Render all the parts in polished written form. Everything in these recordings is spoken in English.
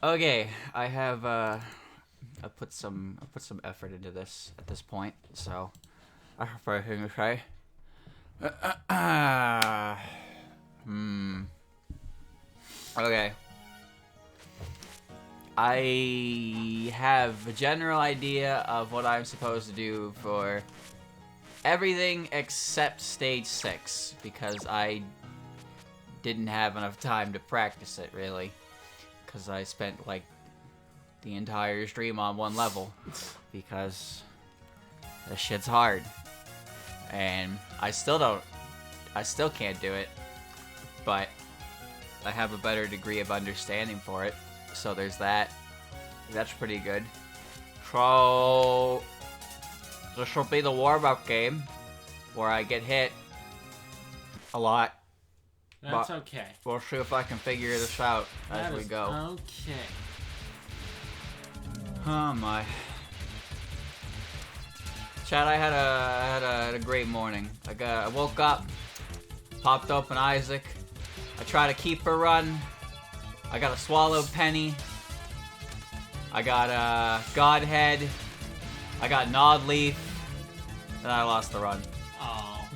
Okay, I put some effort into this at this point, so I probably gonna try. Hmm. Okay. I have a general idea of what I'm supposed to do for everything except stage 6, because I didn't have enough time to practice it, really. Because I spent, like, the entire stream on one level. Because this shit's hard. And I still can't do it. But I have a better degree of understanding for it. So there's that. That's pretty good. So this will be the warm-up game where I get hit a lot. That's okay. We'll see if I can figure this out as we go. Okay. Oh my. Chad, I had a great morning. I woke up, popped open Isaac. I try to keep her run. I got a swallowed penny. I got Godhead. I got Nod Leaf. And I lost the run. Oh.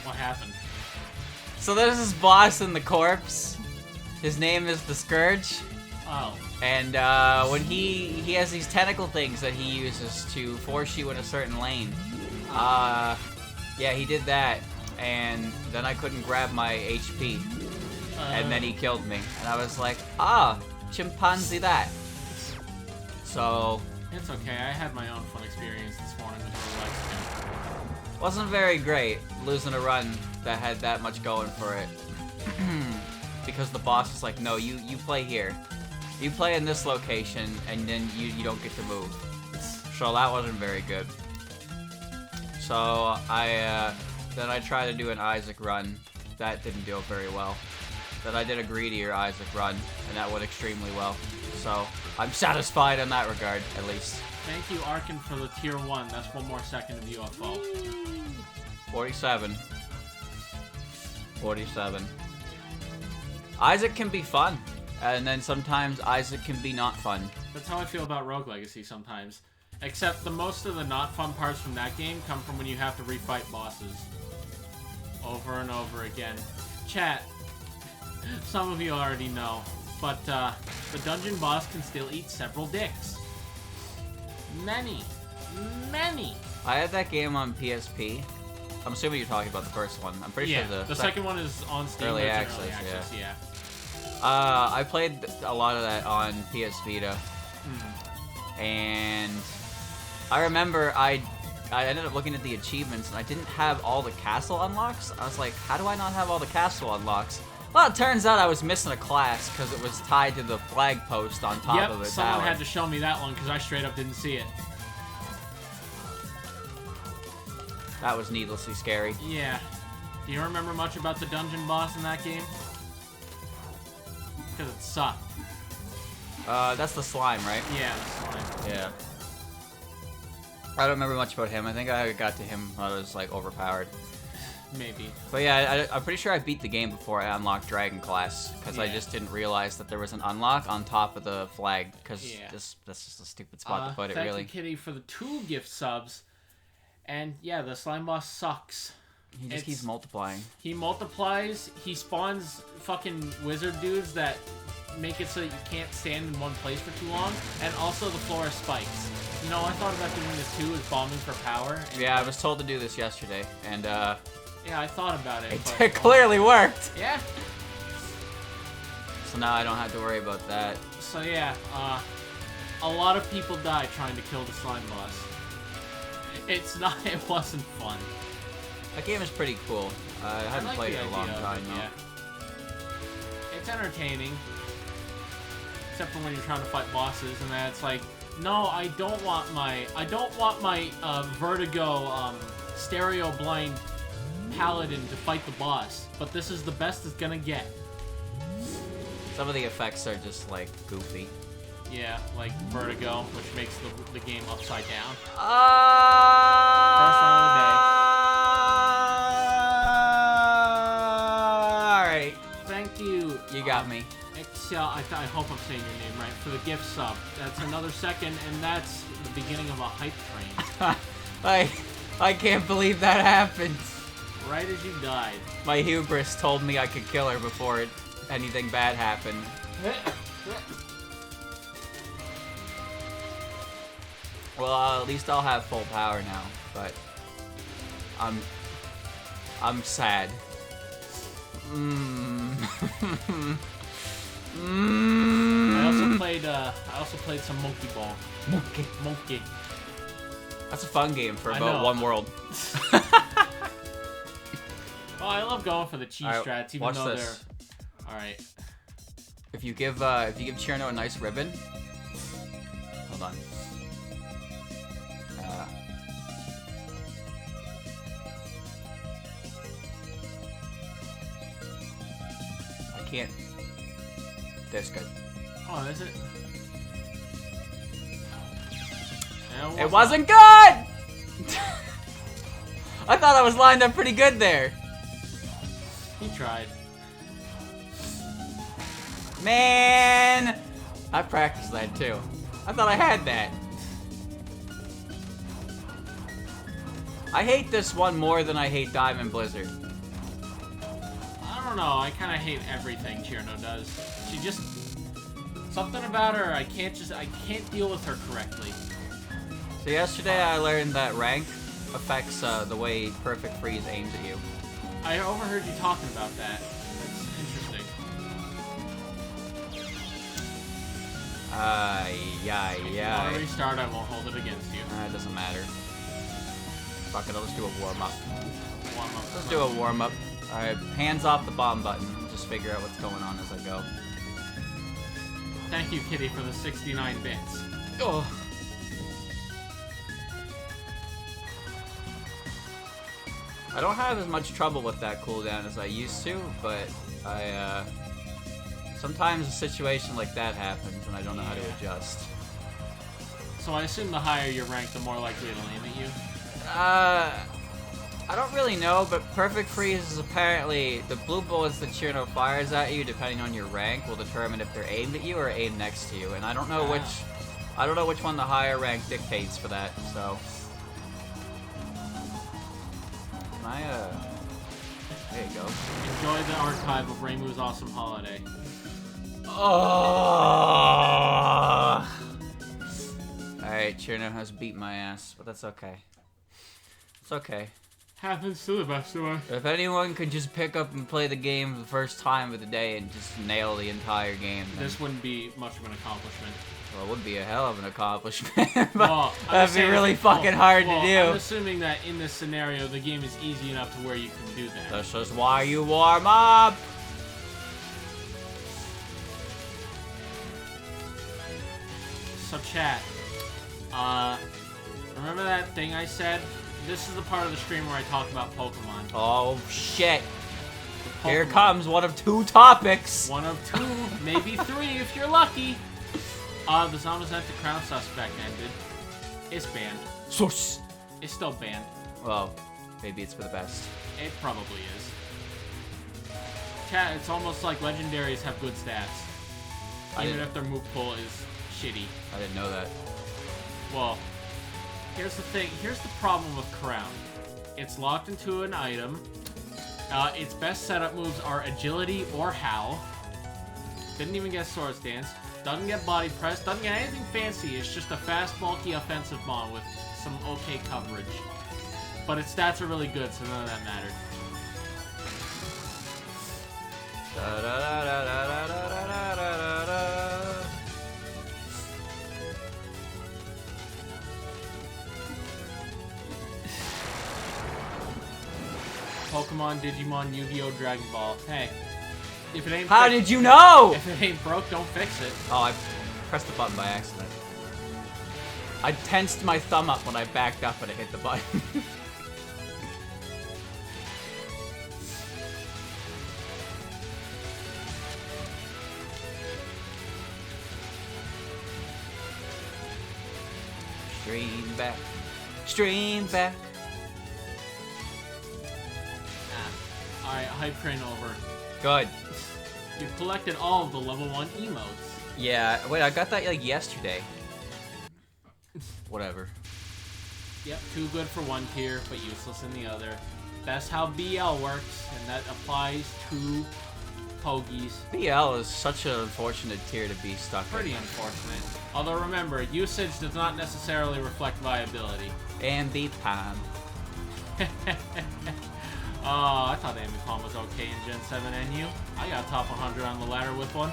What happened? So there's this boss in the corpse. His name is the Scourge. Oh. And when he has these tentacle things that he uses to force you in a certain lane. Yeah, he did that. And then I couldn't grab my HP. And then he killed me. And I was like, chimpanzee that. So... It's okay, I had my own fun experience this morning with the Lexington. Wasn't very great, losing a run that had that much going for it. Because the boss was like, no, you play here. You play in this location, and then you don't get to move. So that wasn't very good. So then I tried to do an Isaac run. That didn't do very well. Then I did a greedier Isaac run, and that went extremely well. So I'm satisfied in that regard, at least. Thank you, Arkin, for the tier 1. That's one more second of UFO. 47. 47. Isaac can be fun, and then sometimes Isaac can be not fun. That's how I feel about Rogue Legacy sometimes. Except the most of the not fun parts from that game come from when you have to refight bosses. Over and over again. Chat, some of you already know, but the dungeon boss can still eat several dicks. Many. I had that game on PSP. I'm assuming you're talking about the first one. I'm pretty sure the second one is on Steam. Early Early access, access, yeah. I played a lot of that on PS Vita. And I remember I ended up looking at the achievements, and I didn't have all the castle unlocks. I was like, how do I not have all the castle unlocks? Well, it turns out I was missing a class because it was tied to the flag post on top of the tower. Someone had to show me that one because I straight up didn't see it. That was needlessly scary. Yeah. Do you remember much about the dungeon boss in that game? Because it sucked. That's the slime, right? Yeah, the slime. Yeah. I don't remember much about him. I think I got to him when I was, like, overpowered. Maybe. But yeah, I'm pretty sure I beat the game before I unlocked Dragon Class, because I Yeah. just didn't realize that there was an unlock on top of the flag, because that's just a stupid spot to put it, really. Thank you, Kitty, for the 2 gift subs. And yeah, the slime boss sucks. He just keeps multiplying. He multiplies, he spawns fucking wizard dudes that make it so that you can't stand in one place for too long, and also the floor has spikes. You know, I thought about doing this too, is bombing for power. And Yeah, I was told to do this yesterday, and yeah, I thought about it. it clearly worked! Yeah. So now I don't have to worry about that. So yeah, a lot of people die trying to kill the slime boss. It wasn't fun. That game is pretty cool. I haven't like played the it in a long idea of time, it, though. yeah. It's entertaining. Except for when you're trying to fight bosses, and then it's like, no, I don't want my Vertigo stereo blind paladin to fight the boss, but this is the best it's gonna get. Some of the effects are just, like, goofy. Yeah, like Vertigo, which makes the game upside down. First run of the day. Alright. Thank you. You You got me. Excel, I hope I'm saying your name right. For the gift sub. That's another second, and that's the beginning of a hype train. I can't believe that happened. Right as you died. My hubris told me I could kill her before anything bad happened. Well, at least I'll have full power now, but I'm sad. I also played some Monkey Ball. Monkey. That's a fun game for about one world. Oh, I love going for the cheese strats, even though they're. All right. If you give Cherno a nice ribbon, hold on. I can't. That's good. Oh, is it? Yeah, it wasn't good! I thought I was lined up pretty good there. He tried. Man! I practiced that too. I thought I had that. I hate this one more than I hate Diamond Blizzard. I don't know. I kind of hate everything Cherno does. She just... Something about her, I can't deal with her correctly. So yesterday I learned that rank affects the way Perfect Freeze aims at you. I overheard you talking about that. That's interesting. If you want to restart, I won't hold it against you. It doesn't matter. Fuck it, I'll just do a warm-up. Let's do a warm-up. Alright, hands off the bomb button. Just figure out what's going on as I go. Thank you, Kitty, for the 69 bits. Oh. I don't have as much trouble with that cooldown as I used to, but sometimes a situation like that happens and I don't know how to adjust. So I assume the higher your rank, the more likely it'll aim at you? I don't really know, but Perfect Freeze is apparently the blue bullets that Cherno fires at you, depending on your rank, will determine if they're aimed at you or aimed next to you, and I don't know which one the higher rank dictates for that. So, can I there you go. Enjoy the archive of Reimu's awesome holiday. Oh. Alright, Cherno has beat my ass, but that's okay. It's okay. Happens to the best of us. If anyone could just pick up and play the game the first time of the day and just nail the entire game, then this wouldn't be much of an accomplishment. Well, it would be a hell of an accomplishment, but that'd be really fucking hard to do. I'm assuming that in this scenario, the game is easy enough to where you can do that. That's just why you warm up. So chat, remember that thing I said? This is the part of the stream where I talk about Pokemon. Oh shit. Here comes one of two topics. One of two, maybe three if you're lucky. The Zamazenta Crown Suspect ended. It's banned. Sus. It's still banned. Well, maybe it's for the best. It probably is. Chat, it's almost like legendaries have good stats. Even if their move pool is shitty. I didn't know that. Well, here's the thing. Here's the problem with Crown. It's locked into an item. Its best setup moves are Agility or Howl. Didn't even get Sword Stance. Doesn't get Body Press. Doesn't get anything fancy. It's just a fast, bulky offensive mon with some okay coverage. But its stats are really good, so none of that mattered. Pokemon, Digimon, Yu-Gi-Oh, Dragon Ball. Hey, if it ain't How did you know? If it ain't broke, don't fix it. Oh, I pressed the button by accident. I tensed my thumb up when I backed up and it hit the button. Stream back. Stream back. Alright, hype train over. Good. You've collected all of the level 1 emotes. Yeah, wait, I got that like yesterday. Whatever. Yep, too good for one tier, but useless in the other. That's how BL works, and that applies to Pogies. BL is such an unfortunate tier to be stuck in. Pretty unfortunate. Although remember, usage does not necessarily reflect viability. And the pan. Oh, I thought Amicom was okay in Gen 7 NU. I got top 100 on the ladder with one.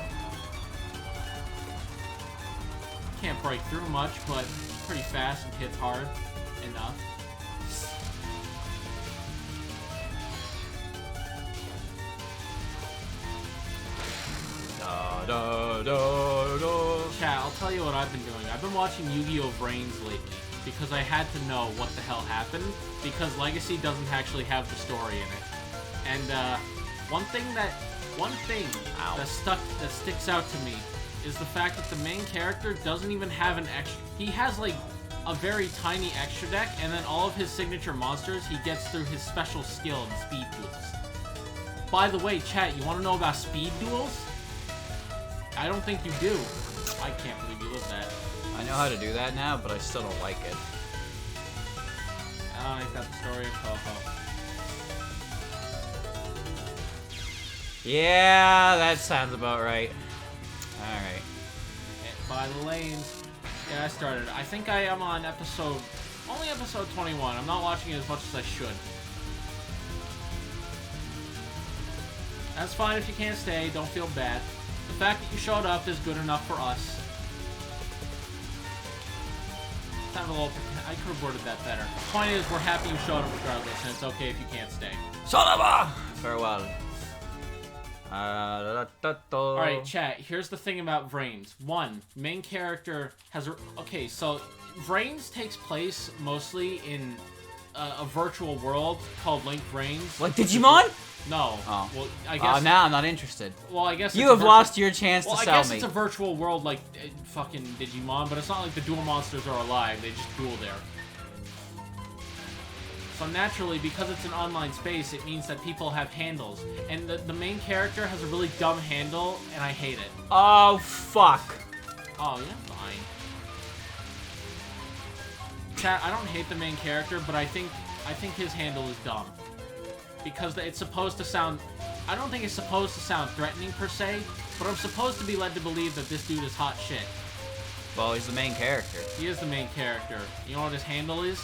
Can't break through much, but pretty fast and hits hard enough. Da, da, da, da. Chat, I'll tell you what I've been doing. I've been watching Yu-Gi-Oh! Brains lately because I had to know what the hell happened because Legacy doesn't actually have the story in it. And one thing that sticks out to me is the fact that the main character doesn't even have an extra. He has like a very tiny extra deck, and then all of his signature monsters he gets through his special skill in speed duels. By the way, chat, you want to know about speed duels? I don't think you do. I can't believe you lived that. I know how to do that now, but I still don't like it. I don't think that's the story of Touhou. Yeah, that sounds about right. Alright. By the lanes. Yeah, I started. I think I am on only episode 21. I'm not watching it as much as I should. That's fine if you can't stay. Don't feel bad. The fact that you showed up is good enough for us. Sounded a little. I could have worded that better. The point is, we're happy you showed up regardless, and it's okay if you can't stay. Sonaba! Farewell. Alright, chat, here's the thing about Vrains. One, main character has okay, so Vrains takes place mostly in a virtual world called Link Vrains. Like Digimon? No. Oh. Well, I guess... now I'm not interested. Well, I guess you have lost your chance to sell me. Well, I guess it's a virtual world like fucking Digimon, but it's not like the dual monsters are alive. They just duel there. So naturally, because it's an online space, it means that people have handles. And the main character has a really dumb handle, and I hate it. Oh, fuck. Oh, yeah, fine. Chat, I don't hate the main character, but I think his handle is dumb. Because it's supposed to sound... I don't think it's supposed to sound threatening, per se, but I'm supposed to be led to believe that this dude is hot shit. Well, he's the main character. He is the main character. You know what his handle is?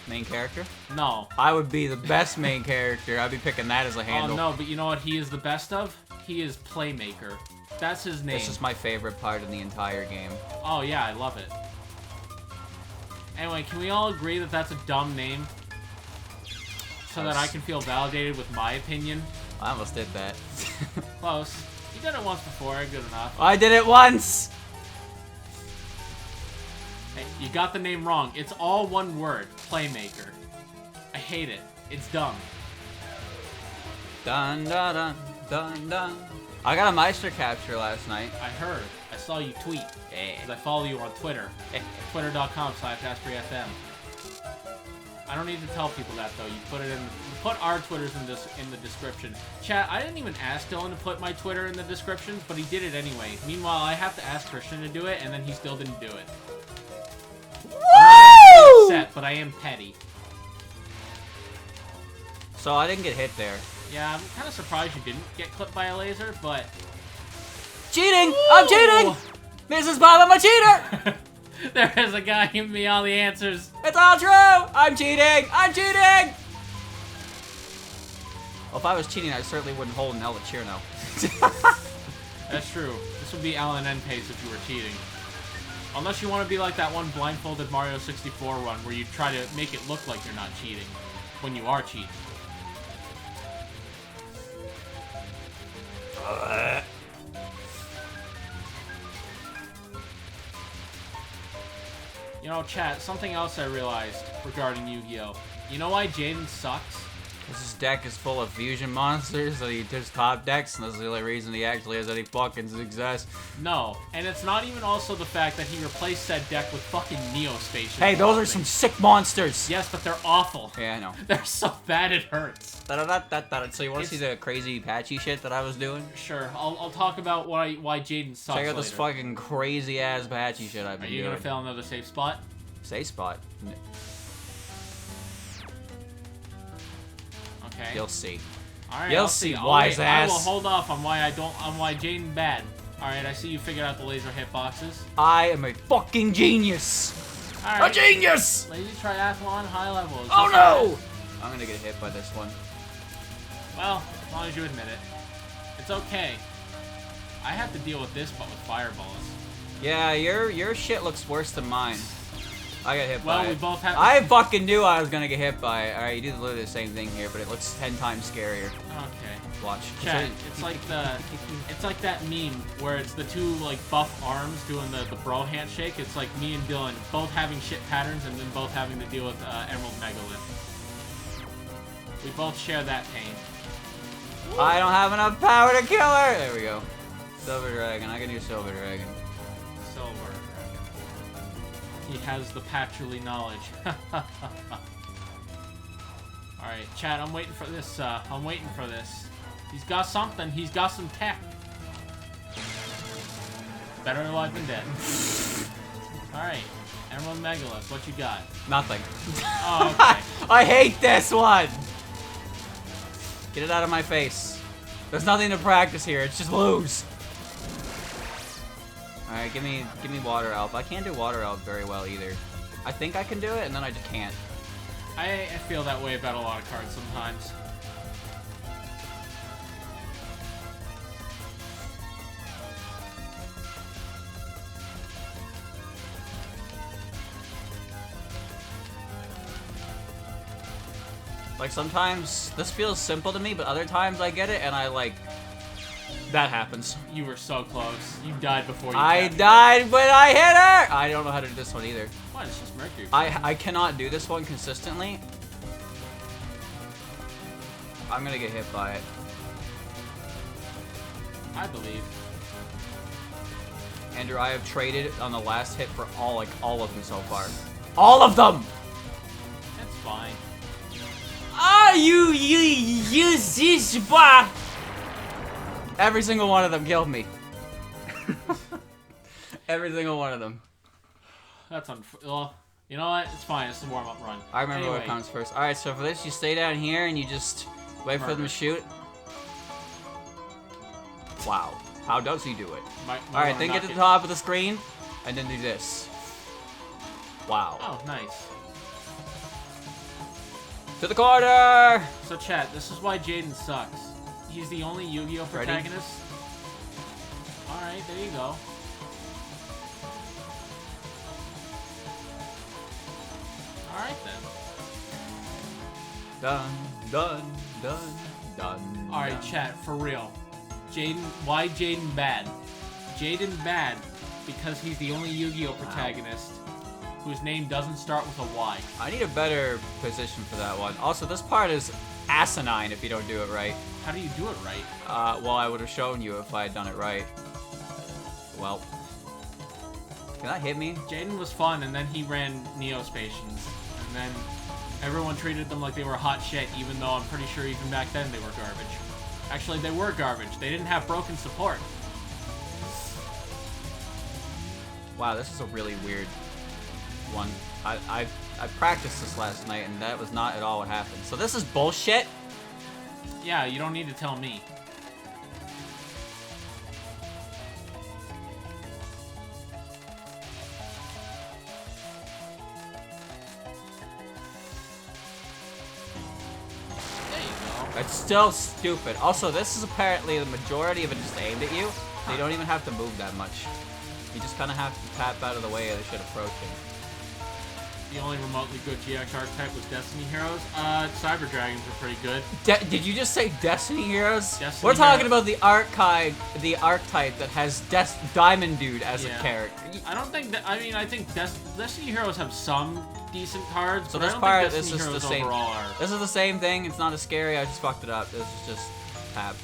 Main character? No. I would be the best main character. I'd be picking that as a handle. Oh, no, but you know what he is the best of? He is Playmaker. That's his name. This is my favorite part in the entire game. Oh, yeah, I love it. Anyway, can we all agree that that's a dumb name? So that I can feel validated with my opinion? I almost did that. Close. You did it once before, good enough. I did it once! Hey, you got the name wrong. It's all one word. Playmaker. I hate it. It's dumb. Dun dun dun dun dun. I got a Meister capture last night. I heard. I saw you tweet. Yeah. Because I follow you on Twitter. Twitter.com/AskReFM. I don't need to tell people that though. You put our Twitters in the description. Chat, I didn't even ask Dylan to put my Twitter in the descriptions, but he did it anyway. Meanwhile, I have to ask Christian to do it, and then he still didn't do it. I'm upset, but I am petty. So I didn't get hit there. Yeah, I'm kind of surprised you didn't get clipped by a laser, but... Cheating! Ooh. I'm cheating! Mrs. Bob, I'm a cheater! There is a guy giving me all the answers. It's all true! I'm cheating! I'm cheating! Well, if I was cheating, I certainly wouldn't hold an L with cheer now. That's true. This would be Alan N pace if you were cheating. Unless you want to be like that one blindfolded Mario 64 run where you try to make it look like you're not cheating when you are cheating. You know, chat, something else I realized regarding Yu-Gi-Oh! You know why Jaden sucks? This deck is full of fusion monsters, so he just top decks, and that's the only reason he actually has any fucking success. No, and it's not even also the fact that he replaced said deck with fucking Neospatial. Hey, those are some sick monsters! Yes, but they're awful. Yeah, I know. They're so bad it hurts. So you want to see the crazy patchy shit that I was doing? Sure, I'll talk about why Jaden sucks Check out this later. fucking crazy ass patchy shit I've been doing. Are you gonna fail another safe spot? Safe spot? Okay. You'll see. Alright, You'll I'll see, I'll wise wait. ass. I will hold off on why Jaden bad. Alright, I see you figured out the laser hitboxes. I am a fucking genius! Alright. A genius! Lazy triathlon high level. Oh no! I'm gonna get hit by this one. Well, as long as you admit it. It's okay. I have to deal with this, but with fireballs. Yeah, your shit looks worse than mine. I got hit by Well, it. we both have... I fucking knew I was gonna get hit by it. Alright, you do literally the same thing here, but it looks 10 times scarier. Okay. Watch. Chat, it's like that meme where it's the two like buff arms doing the bro handshake. It's like me and Dylan both having shit patterns and then both having to deal with Emerald Megalith. We both share that pain. I don't have enough power to kill her! There we go. Silver Dragon. I can do Silver Dragon. Silver. He has the patcherly knowledge. Alright, chat, I'm waiting for this, I'm waiting for this. He's got something, he's got some tech. Better alive than dead. Alright, Emerald Megalith, what you got? Nothing. Oh, okay. I hate this one! Get it out of my face. There's nothing to practice here, it's just lose. Alright, give me Water Elf. I can't do Water Elf very well either. I think I can do it, and then I just can't. I feel that way about a lot of cards sometimes. Like, sometimes this feels simple to me, but other times I get it, and I, like... That happens. You were so close. You died before you I tapped. died when I hit her! I don't know how to do this one either. What? It's just Mercury. I cannot do this one consistently. I'm gonna get hit by it. I believe. Andrew, I have traded on the last hit for all of them so far. All of them! That's fine. Ah, you this bah! Every single one of them killed me. Every single one of them. That's well, you know what? It's fine. It's a warm-up run. I remember Anyway, what comes first. Alright, so for this, you stay down here and you just wait for them to shoot. Wow. How does he do it? Alright, then get to the top of the screen, and then do this. Wow. Oh, nice. To the corner! So, chat, this is why Jaden sucks. He's the only Yu-Gi-Oh protagonist. Alright, there you go. Alright then. Done. Alright, chat, for real. Jaden, why Jaden bad? Jaden bad because he's the only Yu-Gi-Oh protagonist whose name doesn't start with a Y. I need a better position for that one. Also, this part is asinine if you don't do it right. How do you do it right? Well, I would have shown you if I had done it right. Well. Can that hit me? Jaden was fun, and then he ran Neospatians. And then everyone treated them like they were hot shit, even though I'm pretty sure even back then they were garbage. Actually, they were garbage. They didn't have broken support. Wow, this is a really weird one. I practiced this last night, and that was not at all what happened. So this is bullshit? Yeah, you don't need to tell me. There you go. It's still stupid. Also, this is apparently the majority of it just aimed at you. So you don't even have to move that much. You just kind of have to tap out of the way of the shit approaching. the only remotely good GX archetype was Destiny Heroes. Cyber Dragons were pretty good. Did you just say Destiny Heroes? Destiny We're talking Heroes. about the archetype that has Diamond Dude as a character. I don't think that. I mean, I think Destiny Heroes have some decent cards. So but this I don't part, think this Destiny is the Heroes same. overall are. This is the same thing. It's not as scary. I just fucked it up. This is just tap.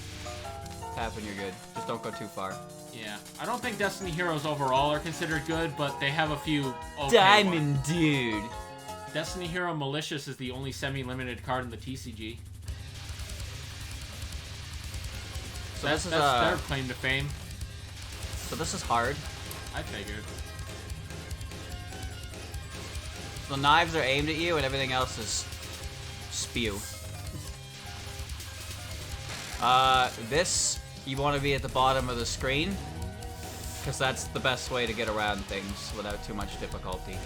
Tap and you're good. Just don't go too far. Yeah, I don't think Destiny Heroes overall are considered good, but they have a few okay Diamond ones. Dude. Destiny Hero Malicious is the only semi-limited card in the TCG. So That's their claim to fame. So this is hard. I figured. The knives are aimed at you and everything else is spew. This, you want to be at the bottom of the screen, because that's the best way to get around things without too much difficulty.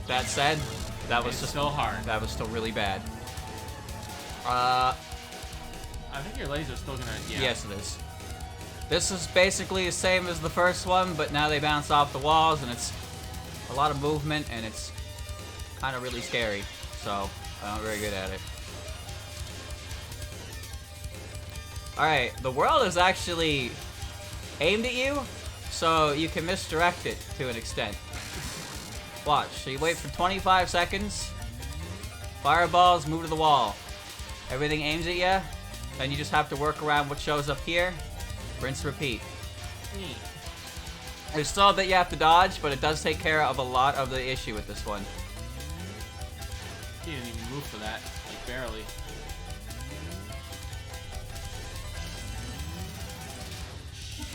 That said, that was just still hard. That was still really bad. I think your laser's still gonna, yeah. Yes, it is. This is basically the same as the first one, but now they bounce off the walls, and it's a lot of movement, and it's kind of really scary. So, I'm not very good at it. Alright, the world is actually aimed at you, so you can misdirect it to an extent. Watch. So you wait for 25 seconds, fireballs move to the wall. Everything aims at you, and you just have to work around what shows up here. Rinse, repeat. There's still a bit you have to dodge, but it does take care of a lot of the issue with this one. He didn't even move for that, like barely.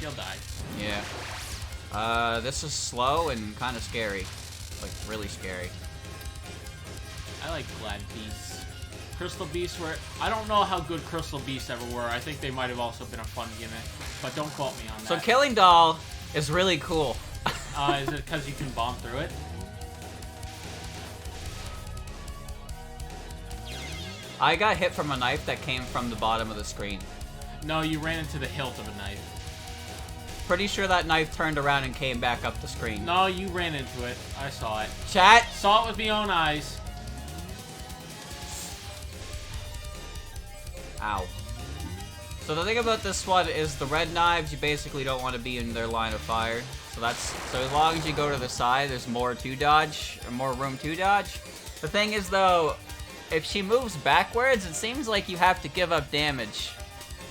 He'll die. Yeah. This is slow and kind of scary. Like, really scary. I like Glad Beasts. Crystal Beasts were... I don't know how good Crystal Beasts ever were. I think they might have also been a fun gimmick. But don't quote me on that. So Killing Doll is really cool. Is it because you can bomb through it? I got hit from a knife that came from the bottom of the screen. No, you ran into the hilt of a knife. Pretty sure that knife turned around and came back up the screen. No, you ran into it. I saw it. Chat! Saw it with my own eyes. Ow. So the thing about this one is the red knives, you basically don't want to be in their line of fire. So as long as you go to the side, there's more to dodge, or more room to dodge. The thing is though, if she moves backwards, it seems like you have to give up damage,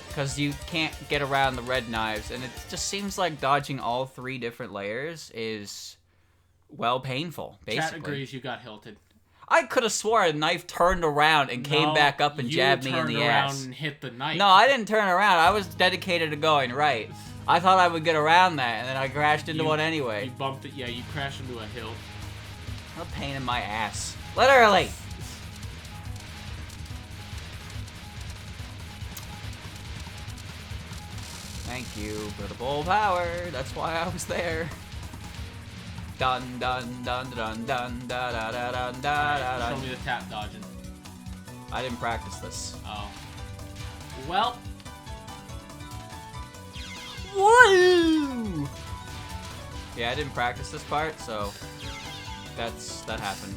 because you can't get around the red knives, and it just seems like dodging all 3 different layers is, well, painful, basically. Chat agrees you got hilted. I could have swore a knife turned around and came back up and jabbed me in the ass. You turned around and hit the knife. No, I didn't turn around. I was dedicated to going right. I thought I would get around that, and then I crashed into one anyway. You bumped it. Yeah, you crashed into a hill. A pain in my ass. Literally. Thank you for the full power. That's why I was there. Dun dun dun dun dun da da da da da da. Show me the tap dodging. I didn't practice this. Oh. Well. Woo! Yeah, I didn't practice this part, so that happened.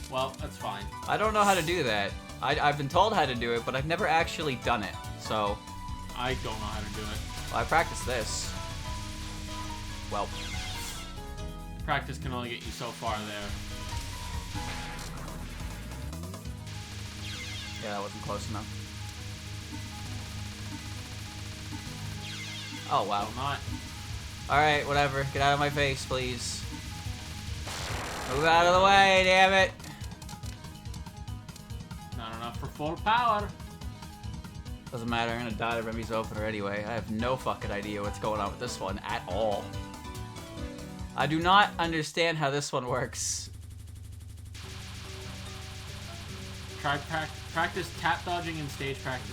Well, that's fine. I don't know how to do that. I've been told how to do it, but I've never actually done it. So I don't know how to do it. well, I practiced this. Well, practice can only get you so far there. yeah, that wasn't close enough. Oh wow. Still not. Alright, whatever. Get out of my face, please. Move out of the way, damn it! Not enough for full power. Doesn't matter, I'm gonna die to Remy's opener anyway. I have no fucking idea what's going on with this one at all. I do not understand how this one works. Try practice tap dodging in stage practice.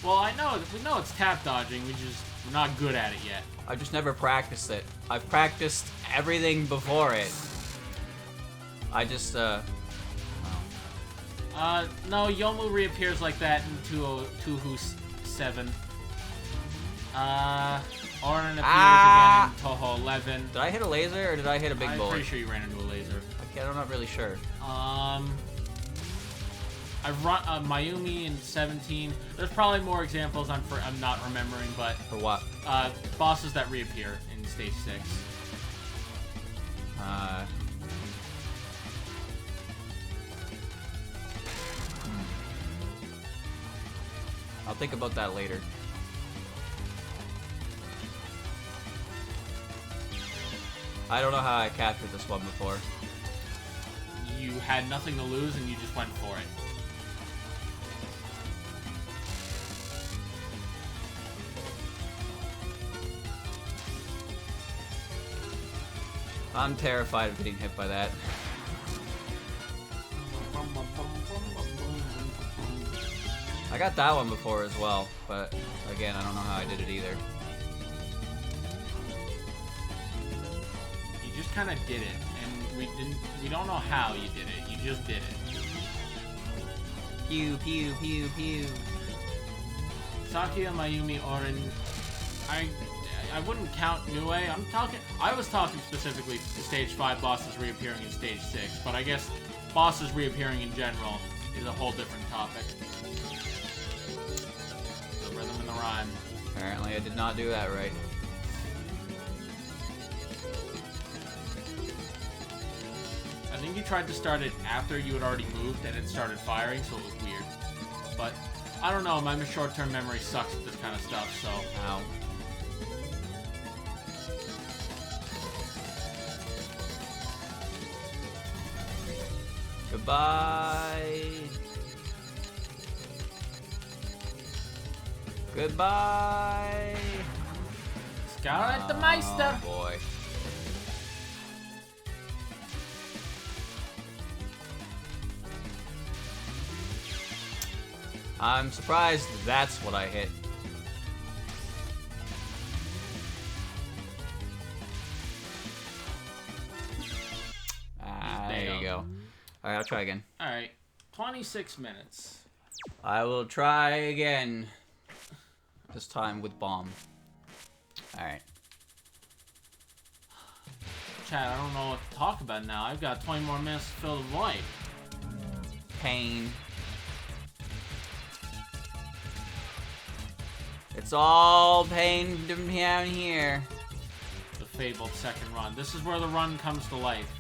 Well, we know it's tap dodging. We're not good at it yet. I've just never practiced it. I've practiced everything before it. I just, no, Yomu reappears like that in Touhou 7. Orin appears again in Touhou 11. Did I hit a laser or did I hit a big bullet? I'm pretty sure you ran into a laser. Okay, I'm not really sure. I've run Mayumi in 17. There's probably more examples I'm not remembering, but For what? bosses that reappear in stage 6. I'll think about that later. I don't know how I captured this one before. You had nothing to lose and you just went for it. I'm terrified of getting hit by that. I got that one before as well, but again, I don't know how I did it either. You just kind of did it, and we don't know how you did it. You just did it. Pew, pew, pew, pew. Sakia, Mayumi, Orin. I wouldn't count Nue. I was talking specifically to stage 5 bosses reappearing in stage 6, but I guess bosses reappearing in general is a whole different topic. The rhythm and the rhyme. Apparently I did not do that right. I think you tried to start it after you had already moved and it started firing, so it was weird. But I don't know, my short-term memory sucks with this kind of stuff, so. Ow. Goodbye. Goodbye. Scarlet the Meister. Oh boy. I'm surprised that's what I hit. There you go. Alright, I'll try again. Alright, 26 minutes. I will try again. This time with bomb. Alright. Chad, I don't know what to talk about now. I've got 20 more minutes to fill the void. Pain. It's all pain down here. The fabled second run. This is where the run comes to life.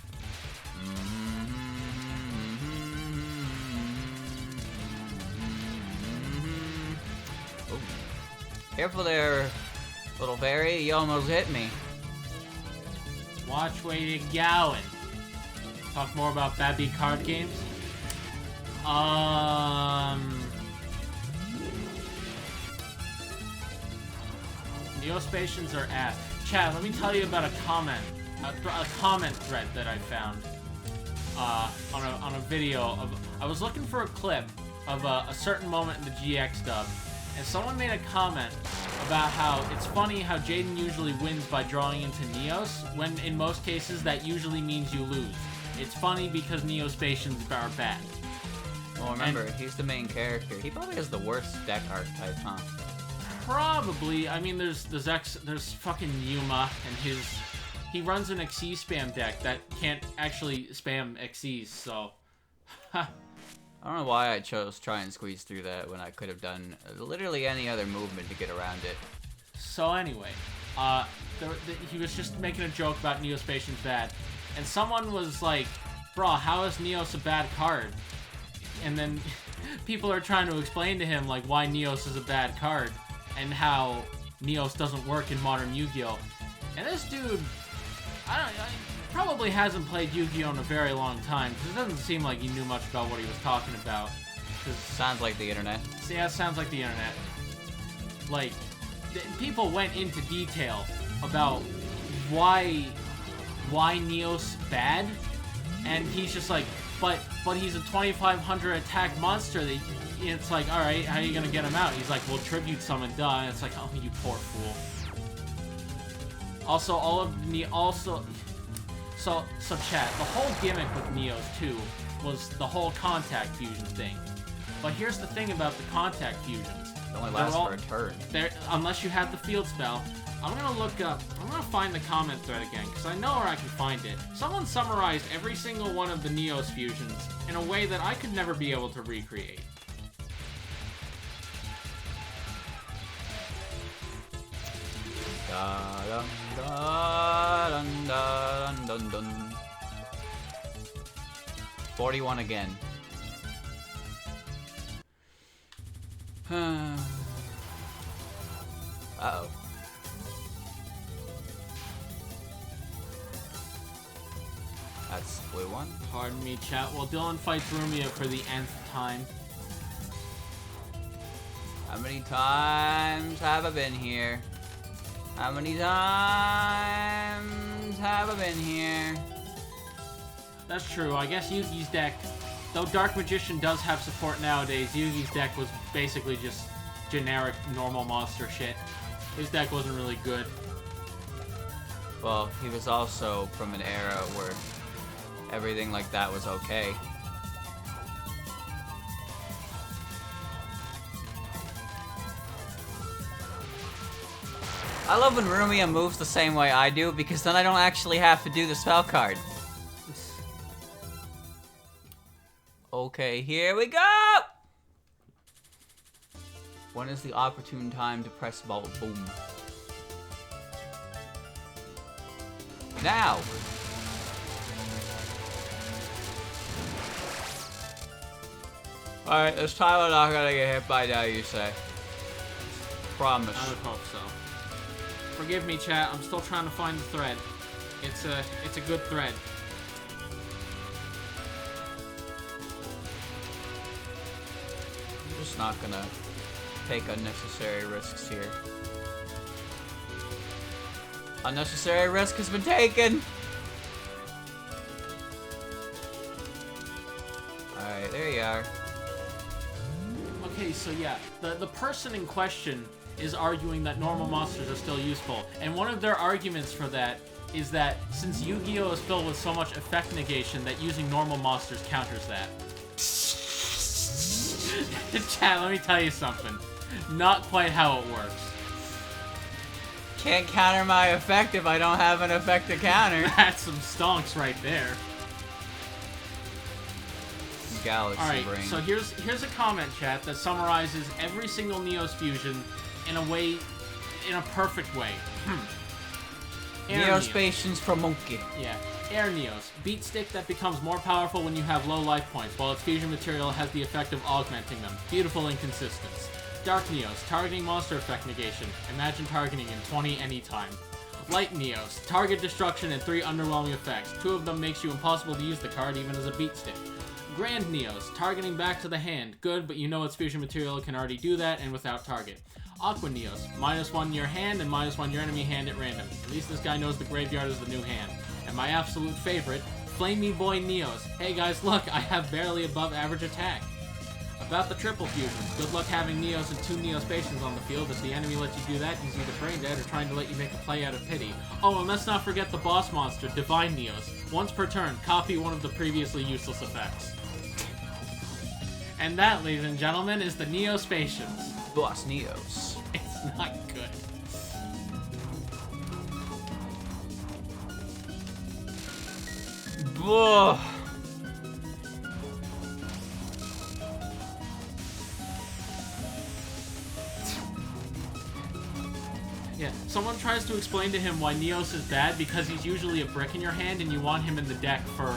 Oh. Careful there, little fairy. You almost hit me. Watch where you're going. Talk more about Babby card games. Neospatians are ass. Chad, let me tell you about a comment thread that I found on a video of. I was looking for a clip of a certain moment in the GX dub, and someone made a comment about how it's funny how Jaden usually wins by drawing into Neos, when in most cases that usually means you lose. It's funny because Neospatians are bad. Well, remember, he's the main character. He probably has the worst deck archetype, huh? Probably. I mean, there's fucking Yuma, and he runs an XE spam deck that can't actually spam XEs, so. I don't know why I chose try and squeeze through that when I could have done literally any other movement to get around it. So anyway, he was just making a joke about Neospatians bad, and someone was like, "Bro, how is Neos a bad card?" And then people are trying to explain to him like why Neos is a bad card and how Neos doesn't work in modern Yu-Gi-Oh. And this dude, probably hasn't played Yu-Gi-Oh in a very long time, because it doesn't seem like he knew much about what he was talking about. Sounds like the internet. Yeah, it sounds like the internet. Like, people went into detail about why Neos bad, and he's just like, but he's a 2500 attack monster. It's like, all right, how are you gonna get him out? He's like, well, tribute summon, duh. And it's like, oh, you poor fool. So chat, the whole gimmick with Neos too was the whole contact fusion thing. But here's the thing about the contact fusions. It only lasts for a turn. Unless you have the field spell, I'm gonna look up, I'm gonna find the comment thread again, because I know where I can find it. Someone summarized every single one of the Neos fusions in a way that I could never be able to recreate. Da, dun, da, dun, da, dun, dun, dun. 41 again. Uh-oh. That's blue one. Pardon me, chat. While Dylan fights Remilia for the nth time. How many times have I been here? How many times have I been here? That's true. I guess Yugi's deck, though Dark Magician does have support nowadays, Yugi's deck was basically just generic normal monster shit. His deck wasn't really good. Well, he was also from an era where everything like that was okay. I love when Remilia moves the same way I do, because then I don't actually have to do the spell card. Okay, here we go! When is the opportune time to press bubble? Boom. Now! Alright, this time I'm not gonna get hit by now, you say. Promise. I would hope so. Forgive me, chat. I'm still trying to find the thread. It's a good thread. I'm just not gonna take unnecessary risks here. Unnecessary risk has been taken! Alright, there you are. Okay, so yeah, the person in question is arguing that normal monsters are still useful, and one of their arguments for that is that since Yu-Gi-Oh! Is filled with so much effect negation, that using normal monsters counters that. Chat, let me tell you something. Not quite how it works. Can't counter my effect if I don't have an effect to counter. That's some stonks right there. Galaxy Alright, Ring. so here's a comment, chat, that summarizes every single Neos fusion in a way, in a perfect way. Neospatians from Monkey. Yeah. Air Neos. Beat stick that becomes more powerful when you have low life points, while its fusion material has the effect of augmenting them. Beautiful inconsistence. Dark Neos. Targeting monster effect negation. Imagine targeting in 20 anytime. Light Neos. Target destruction and 3 underwhelming effects. 2 of them makes you impossible to use the card even as a beat stick. Grand Neos. Targeting back to the hand. Good, but you know its fusion material can already do that and without target. Aqua Neos. -1 your hand and -1 your enemy hand at random. At least this guy knows the graveyard is the new hand. And my absolute favorite, Flamey Boy Neos. Hey guys, look, I have barely above average attack. About the triple fusions. Good luck having Neos and 2 Neospatians on the field. If the enemy lets you do that, he's either brain dead or trying to let you make a play out of pity. Oh, and let's not forget the boss monster, Divine Neos. Once per turn, copy one of the previously useless effects. And that, ladies and gentlemen, is the Neospatians. Boss Neos. It's not good. Ugh. Yeah, someone tries to explain to him why Neos is bad because he's usually a brick in your hand and you want him in the deck for,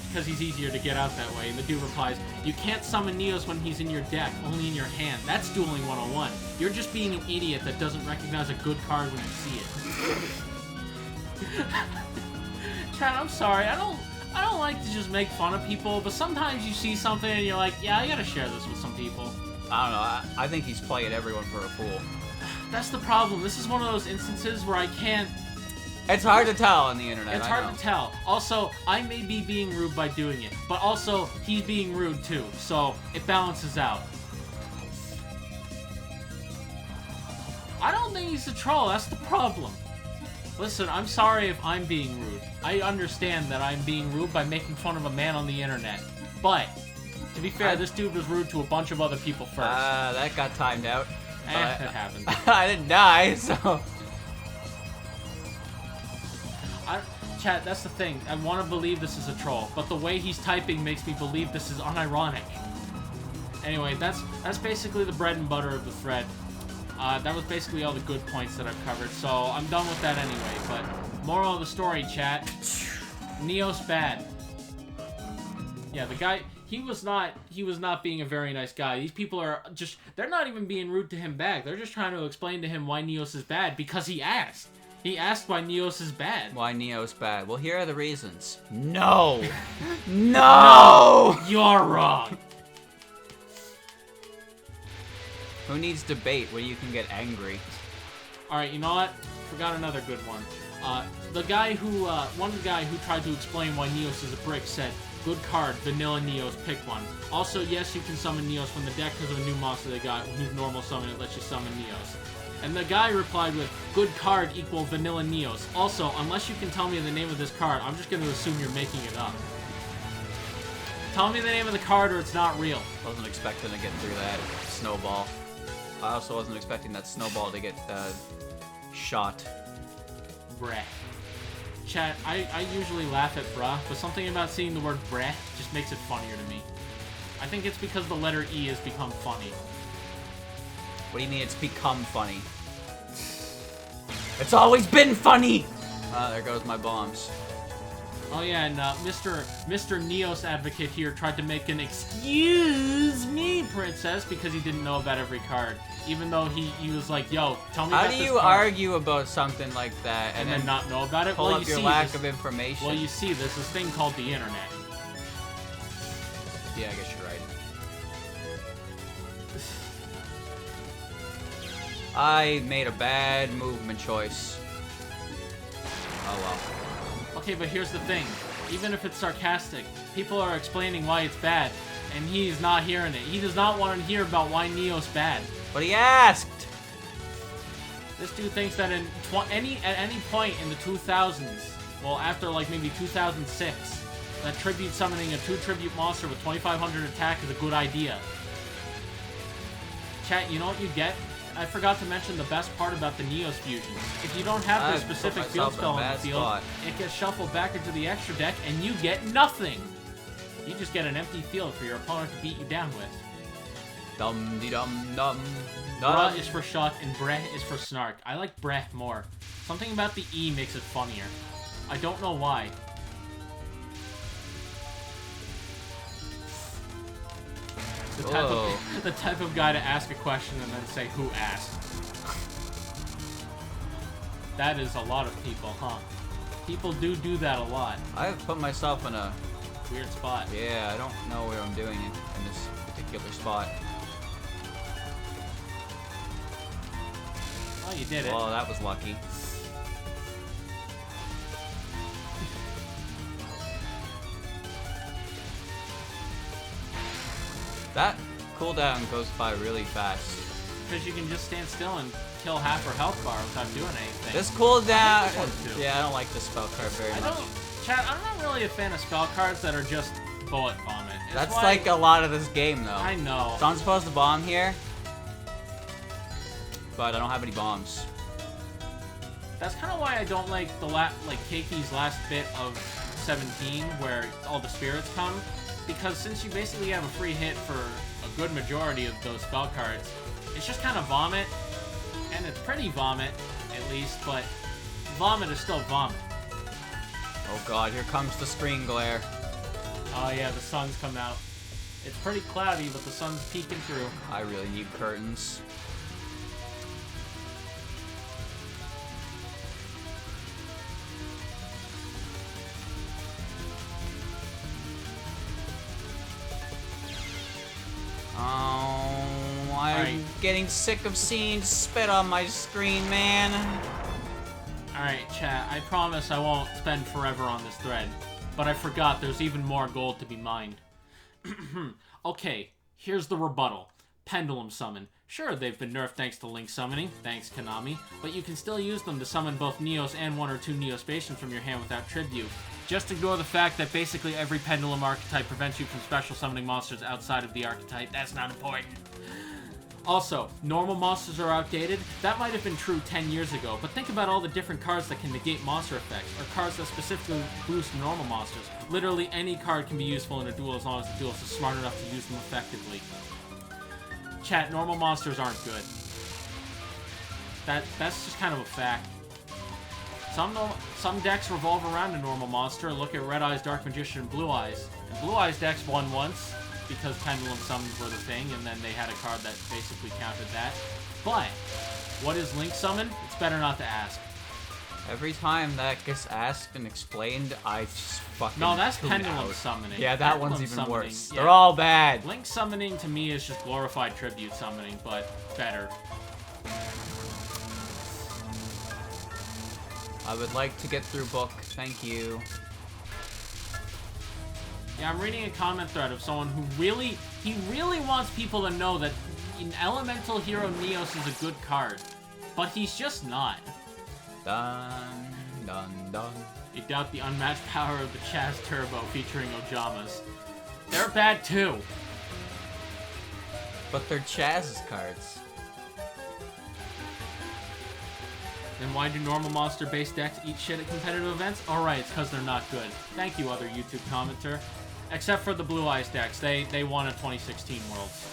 because he's easier to get out that way. And the dude replies, you can't summon Neos when he's in your deck, only in your hand. That's dueling 101. You're just being an idiot that doesn't recognize a good card when you see it. Chad, I'm sorry, I don't like to just make fun of people, but sometimes you see something and you're like, yeah, I gotta share this with some people. I don't know, I think he's playing everyone for a fool. That's the problem. This is one of those instances where I can't... It's hard to tell on the internet, It's hard to tell. Also, I may be being rude by doing it, but also, he's being rude too, so it balances out. I don't think he's a troll, that's the problem. Listen, I'm sorry if I'm being rude. I understand that I'm being rude by making fun of a man on the internet. But, to be fair, this dude was rude to a bunch of other people first. That got timed out. That happened. I didn't die, so... chat, that's the thing. I want to believe this is a troll, but the way he's typing makes me believe this is unironic. Anyway, that's basically the bread and butter of the thread. That was basically all the good points that I've covered, so I'm done with that anyway. But moral of the story, chat: Neos bad. Yeah, the guy, he was not being a very nice guy. These people are just, they're not even being rude to him back. They're just trying to explain to him why Neos is bad because he asked. He asked why Neos is bad. Why Neos bad? Well, here are the reasons. No! No! You're wrong. Who needs debate where you can get angry? Alright, you know what? Forgot another good one. The guy who, one guy who tried to explain why Neos is a brick said, good card, vanilla Neos, pick one. Also, yes, you can summon Neos from the deck because of a new monster they got, whose normal summon it lets you summon Neos. And the guy replied with, good card equal vanilla Neos. Also, unless you can tell me the name of this card, I'm just going to assume you're making it up. Tell me the name of the card or it's not real. Wasn't expecting to get through that snowball. I also wasn't expecting that snowball to get shot. Breh. Chat, I usually laugh at bruh, but something about seeing the word breh just makes it funnier to me. I think it's because the letter E has become funny. What do you mean it's become funny? It's always been funny! There goes my bombs. Oh yeah, and Mr. Neos Advocate here tried to make an excuse me, princess, because he didn't know about every card. Even though he was like, yo, tell me How about do this you card. argue about something like that And then not know about it? pull Well, up you your see lack this, of information? well, you see, there's this thing called the internet. Yeah, I guess you're right. I made a bad movement choice. Oh well. Okay, but here's the thing. Even if it's sarcastic, people are explaining why it's bad, and he's not hearing it. He does not want to hear about why Neo's bad. But he asked! This dude thinks that at any point in the 2000s, well, after like maybe 2006, that tribute summoning a 2 tribute monster with 2500 attack is a good idea. Chat, you know what you get? I forgot to mention the best part about the Neos fusions. If you don't have the specific field spell in the field, it gets shuffled back into the extra deck, and you get nothing. You just get an empty field for your opponent to beat you down with. Dum-de-dum-dum. Bruh is for shock, and breh is for snark. I like breh more. Something about the E makes it funnier. I don't know why. The type of guy to ask a question and then say, who asked? That is a lot of people, huh? People do that a lot. I've put myself in a weird spot. Yeah, I don't know what I'm doing in this particular spot. Oh, you did it. Well, that was lucky. That cooldown goes by really fast. Because you can just stand still and kill half her health bar without doing anything. This cooldown... Yeah, I don't like this spell card very much. Chad, I'm not really a fan of spell cards that are just bullet vomit. That's like a lot of this game, though. I know. So I'm supposed to bomb here, but I don't have any bombs. That's kind of why I don't like the Keiki's last bit of 17, where all the spirits come. Because since you basically have a free hit for a good majority of those spell cards, it's just kind of vomit, and it's pretty vomit, at least, but vomit is still vomit. Oh god, here comes the screen glare. Oh yeah, the sun's come out. It's pretty cloudy, but the sun's peeking through. I really need curtains. Oh, I'm getting sick of seeing spit on my screen, man. Alright, chat, I promise I won't spend forever on this thread. But I forgot there's even more gold to be mined. Okay, here's the rebuttal. Pendulum Summon. Sure, they've been nerfed thanks to Link summoning, thanks Konami, but you can still use them to summon both Neos and 1 or 2 Neospatians from your hand without tribute. Just ignore the fact that basically every Pendulum archetype prevents you from special summoning monsters outside of the archetype. That's not important. Also, normal monsters are outdated. That might have been true 10 years ago, but think about all the different cards that can negate monster effects, or cards that specifically boost normal monsters. Literally any card can be useful in a duel as long as the duelist is smart enough to use them effectively. Chat, normal monsters aren't good. That's just kind of a fact. Some decks revolve around a normal monster. Look at Red Eyes, Dark Magician, and Blue Eyes. And Blue Eyes decks won once, because Pendulum Summons were the thing, and then they had a card that basically countered that. But, what is Link Summon? It's better not to ask. Every time that gets asked and explained, I just fucking No, that's tune Pendulum out. Summoning. Yeah, that Pendulum one's even Summoning, worse. yeah. They're all bad. Link Summoning to me is just glorified Tribute Summoning, but better. I would like to get through book. Thank you. Yeah, I'm reading a comment thread of someone who really wants people to know that Elemental Hero Neos is a good card. But he's just not. Dun, dun, dun. You doubt the unmatched power of the Chaz Turbo featuring Ojamas. They're bad too. But they're Chaz's cards. Then why do normal monster-based decks eat shit at competitive events? Alright, it's because they're not good. Thank you, other YouTube commenter. Except for the Blue Eyes decks. They won a 2016 Worlds.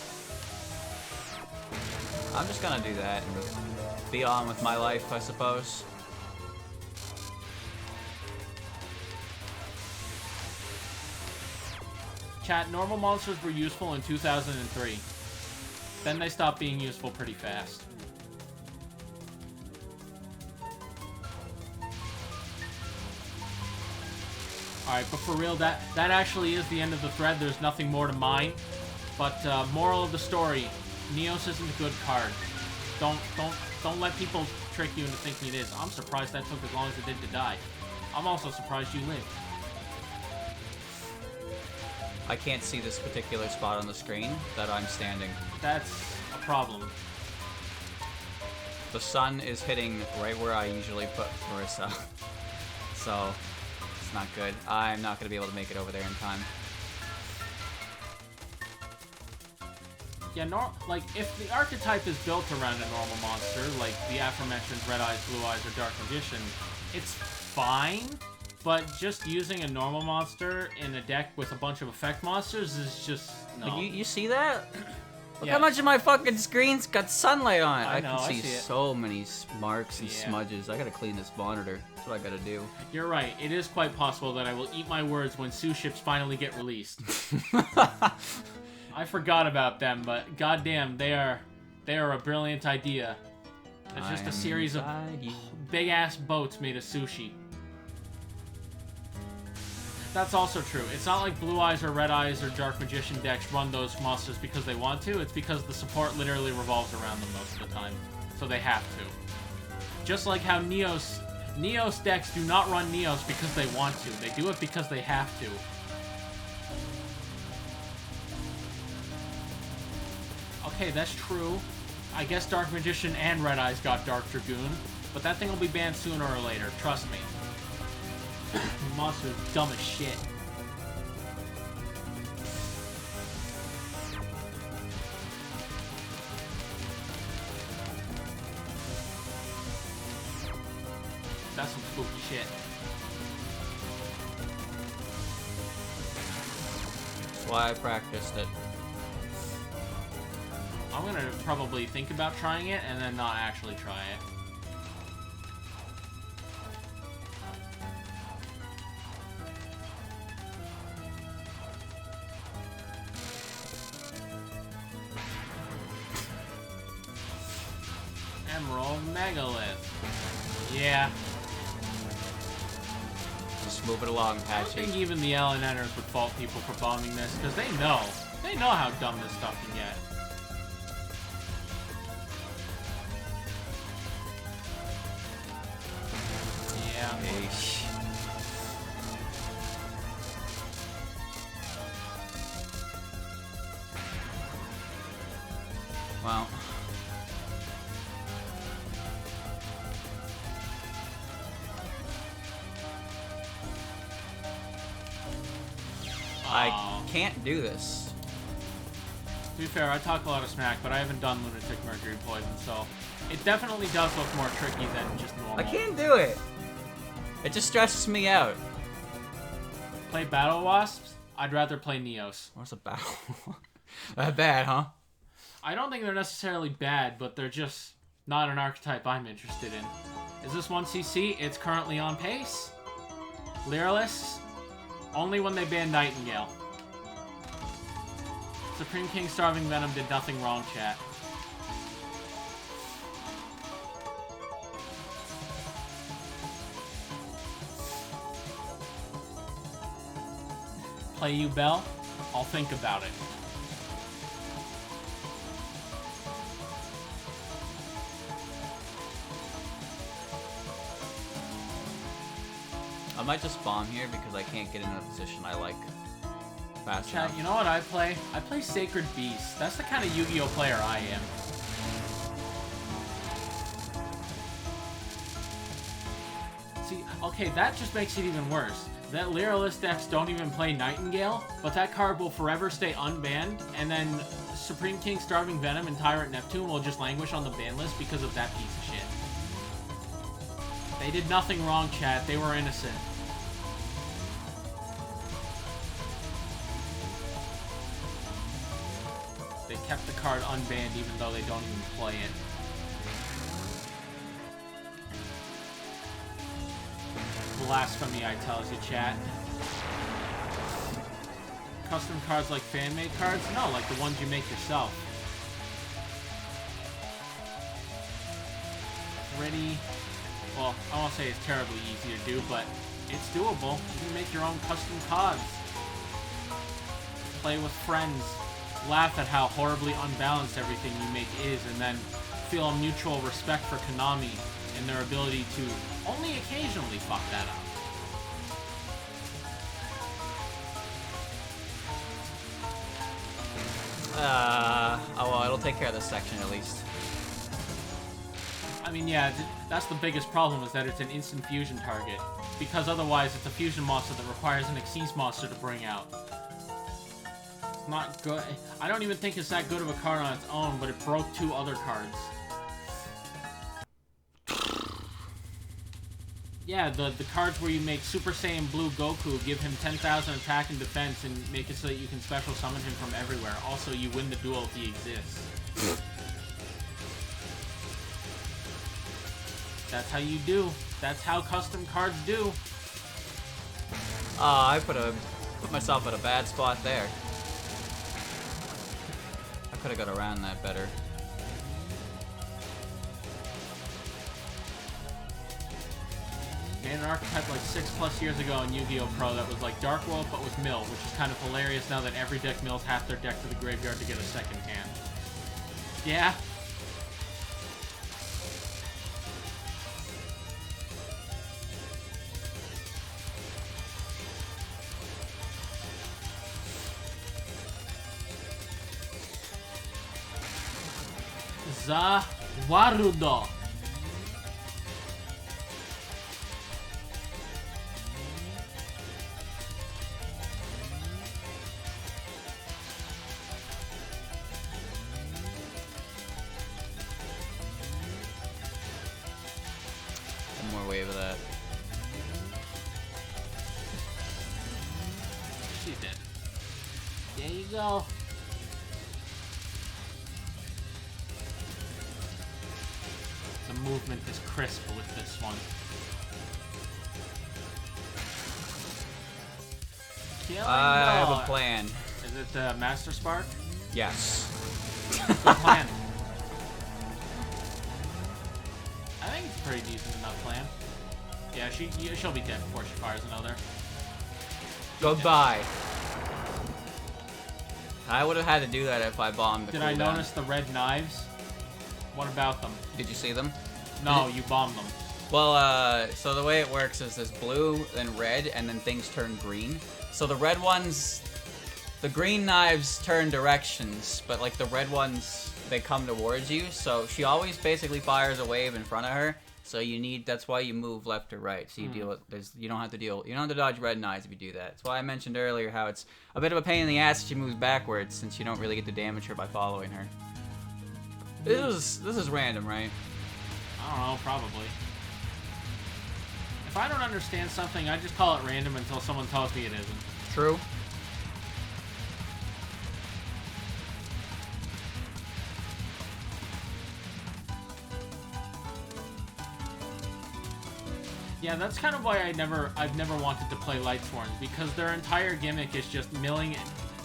I'm just gonna do that and be on with my life, I suppose. Chat, normal monsters were useful in 2003. Then they stopped being useful pretty fast. Alright, but for real, that actually is the end of the thread. There's nothing more to mine. But, moral of the story, Neos isn't a good card. Don't let people trick you into thinking it is. I'm surprised that took as long as it did to die. I'm also surprised you lived. I can't see this particular spot on the screen that I'm standing. That's a problem. The sun is hitting right where I usually put Marissa. So, it's not good. I'm not going to be able to make it over there in time. Yeah, like, if the archetype is built around a normal monster, like the aforementioned Red Eyes, Blue Eyes, or Dark Magician, it's fine, but just using a normal monster in a deck with a bunch of effect monsters is just, no. But you see that? Look Yeah. how much of my fucking screen's got sunlight on it. I know, can I see see it. so many marks and Yeah. smudges. I gotta clean this monitor. That's what I gotta do. You're right, it is quite possible that I will eat my words when Sue ships finally get released. I forgot about them, but goddamn, they are a brilliant idea. It's just a series of big-ass boats made of sushi. That's also true. It's not like Blue Eyes or Red Eyes or Dark Magician decks run those monsters because they want to. It's because the support literally revolves around them most of the time. So they have to. Just like how Neos decks do not run Neos because they want to. They do it because they have to. Okay, that's true. I guess Dark Magician and Red Eyes got Dark Dragoon, but that thing will be banned sooner or later, trust me. The monster is dumb as shit. That's some spooky shit. That's why I practiced it. I'm gonna probably think about trying it and then not actually try it. Emerald Megalith. Yeah. Just move it along, I don't think Patchy. even the LNNers would fault people for bombing this, because they know how dumb this stuff can get. Yeah. Eesh. Well. I can't do this. To be fair, I talk a lot of smack, but I haven't done Lunatic Mercury Poison, so it definitely does look more tricky than just normal. I can't do it. It just stresses me out. Play Battle Wasps? I'd rather play Neos. What's a battle? That bad, huh? I don't think they're necessarily bad, but they're just not an archetype I'm interested in. Is this 1cc? It's currently on pace. Lyralists? Only when they ban Nightingale. Supreme King Starving Venom did nothing wrong, chat. Play you, Bell? I'll think about it. I might just bomb here because I can't get in a position I like fast Chat, enough. you know what I play? I play Sacred Beast. That's the kind of Yu-Gi-Oh player I am. See, okay, that just makes it even worse. That Lyralist decks don't even play Nightingale, but that card will forever stay unbanned, and then Supreme King Starving Venom and Tyrant Neptune will just languish on the ban list because of that piece of shit. They did nothing wrong, chat. They were innocent. They kept the card unbanned even though they don't even play it. Blasphemy, I tells you, chat. Custom cards like fan-made cards? No, like the ones you make yourself. Pretty... Well, I won't say it's terribly easy to do, but it's doable. You can make your own custom cards. Play with friends. Laugh at how horribly unbalanced everything you make is, and then feel a mutual respect for Konami and their ability to only occasionally fuck that up. Oh well, it'll take care of this section at least. I mean, yeah, that's the biggest problem, is that it's an instant fusion target. Because otherwise, it's a fusion monster that requires an Xyz monster to bring out. It's not good. I don't even think it's that good of a card on its own, but it broke 2 other cards. Yeah, the cards where you make Super Saiyan Blue Goku, give him 10,000 attack and defense, and make it so that you can special summon him from everywhere. Also, you win the duel if he exists. That's how you do. That's how custom cards do. I put myself at a bad spot there. I could have got around that better. Made an archetype like 6+ years ago in Yu-Gi-Oh! Pro that was like Dark World but with mill, which is kind of hilarious now that every deck mills half their deck to the graveyard to get a second hand. Yeah? Warudo. One more wave of that. She's dead. There you go. The movement is crisp with this one. I have a plan. Is it the Master Spark? Yes. Good plan. I think it's a pretty decent enough plan. Yeah, she'll be dead before she fires another. Goodbye. I would have had to do that if I bombed the Did cooldown. I notice the red knives? What about them? Did you see them? No, you bombed them. Well, so the way it works is there's blue, then red, and then things turn green. So the red ones, the green knives turn directions, but like the red ones, they come towards you. So she always basically fires a wave in front of her, So you need. That's why you move left or right. So you deal with. You don't have to deal. You don't have to dodge red knives if you do that. That's why I mentioned earlier how it's a bit of a pain in the ass if she moves backwards, since you don't really get to damage her by following her. This is random, right? I don't know, probably. If I don't understand something, I just call it random until someone tells me it isn't. True. Yeah, that's kind of why I've never wanted to play Lightsworn, because their entire gimmick is just milling.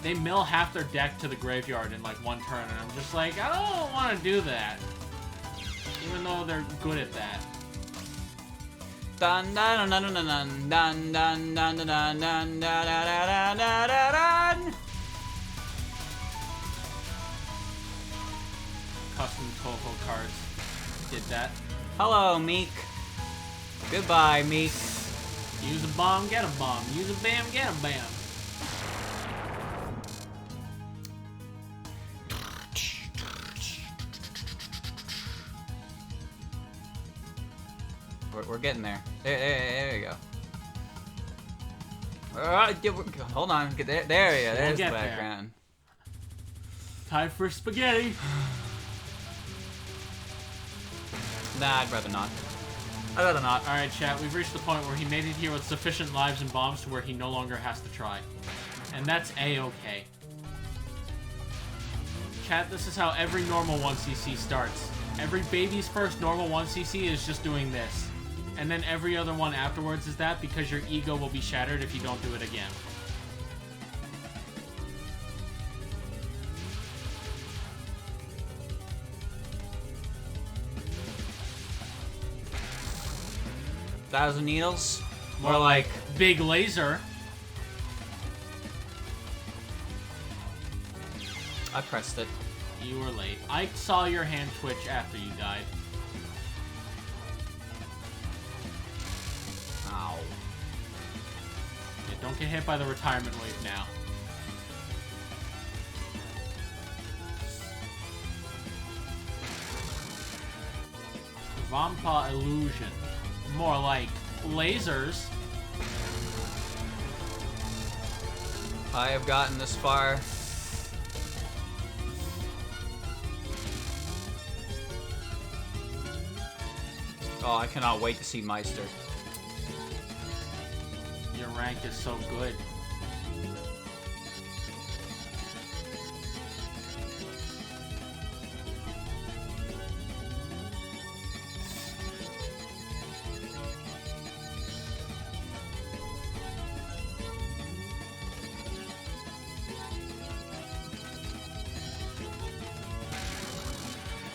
They mill half their deck to the graveyard in like one turn, and I'm just like, I don't want to do that, even though they're good at that. Dun dun dun dun dun dun dun dun dun dun dun dun dun dun dun. Custom Touhou cards did that. Hello, Meek. Goodbye, Meek. Use a bomb, get a bomb. Use a bam, get a bam. We're getting there. There you go. Hold on. There you go. There's the background. Time for spaghetti. Nah, I'd rather not. I'd rather not. Alright, chat, we've reached the point where he made it here with sufficient lives and bombs to where he no longer has to try. And that's A-okay. Chat, this is how every normal 1cc starts. Every baby's first normal 1cc is just doing this. And then every other one afterwards is that, because your ego will be shattered if you don't do it again. Thousand needles? More like big laser. I pressed it. You were late. I saw your hand twitch after you died. Ow. Yeah, don't get hit by the retirement wave now. Vampa illusion. More like lasers. I have gotten this far. Oh, I cannot wait to see Meister. Your rank is so good.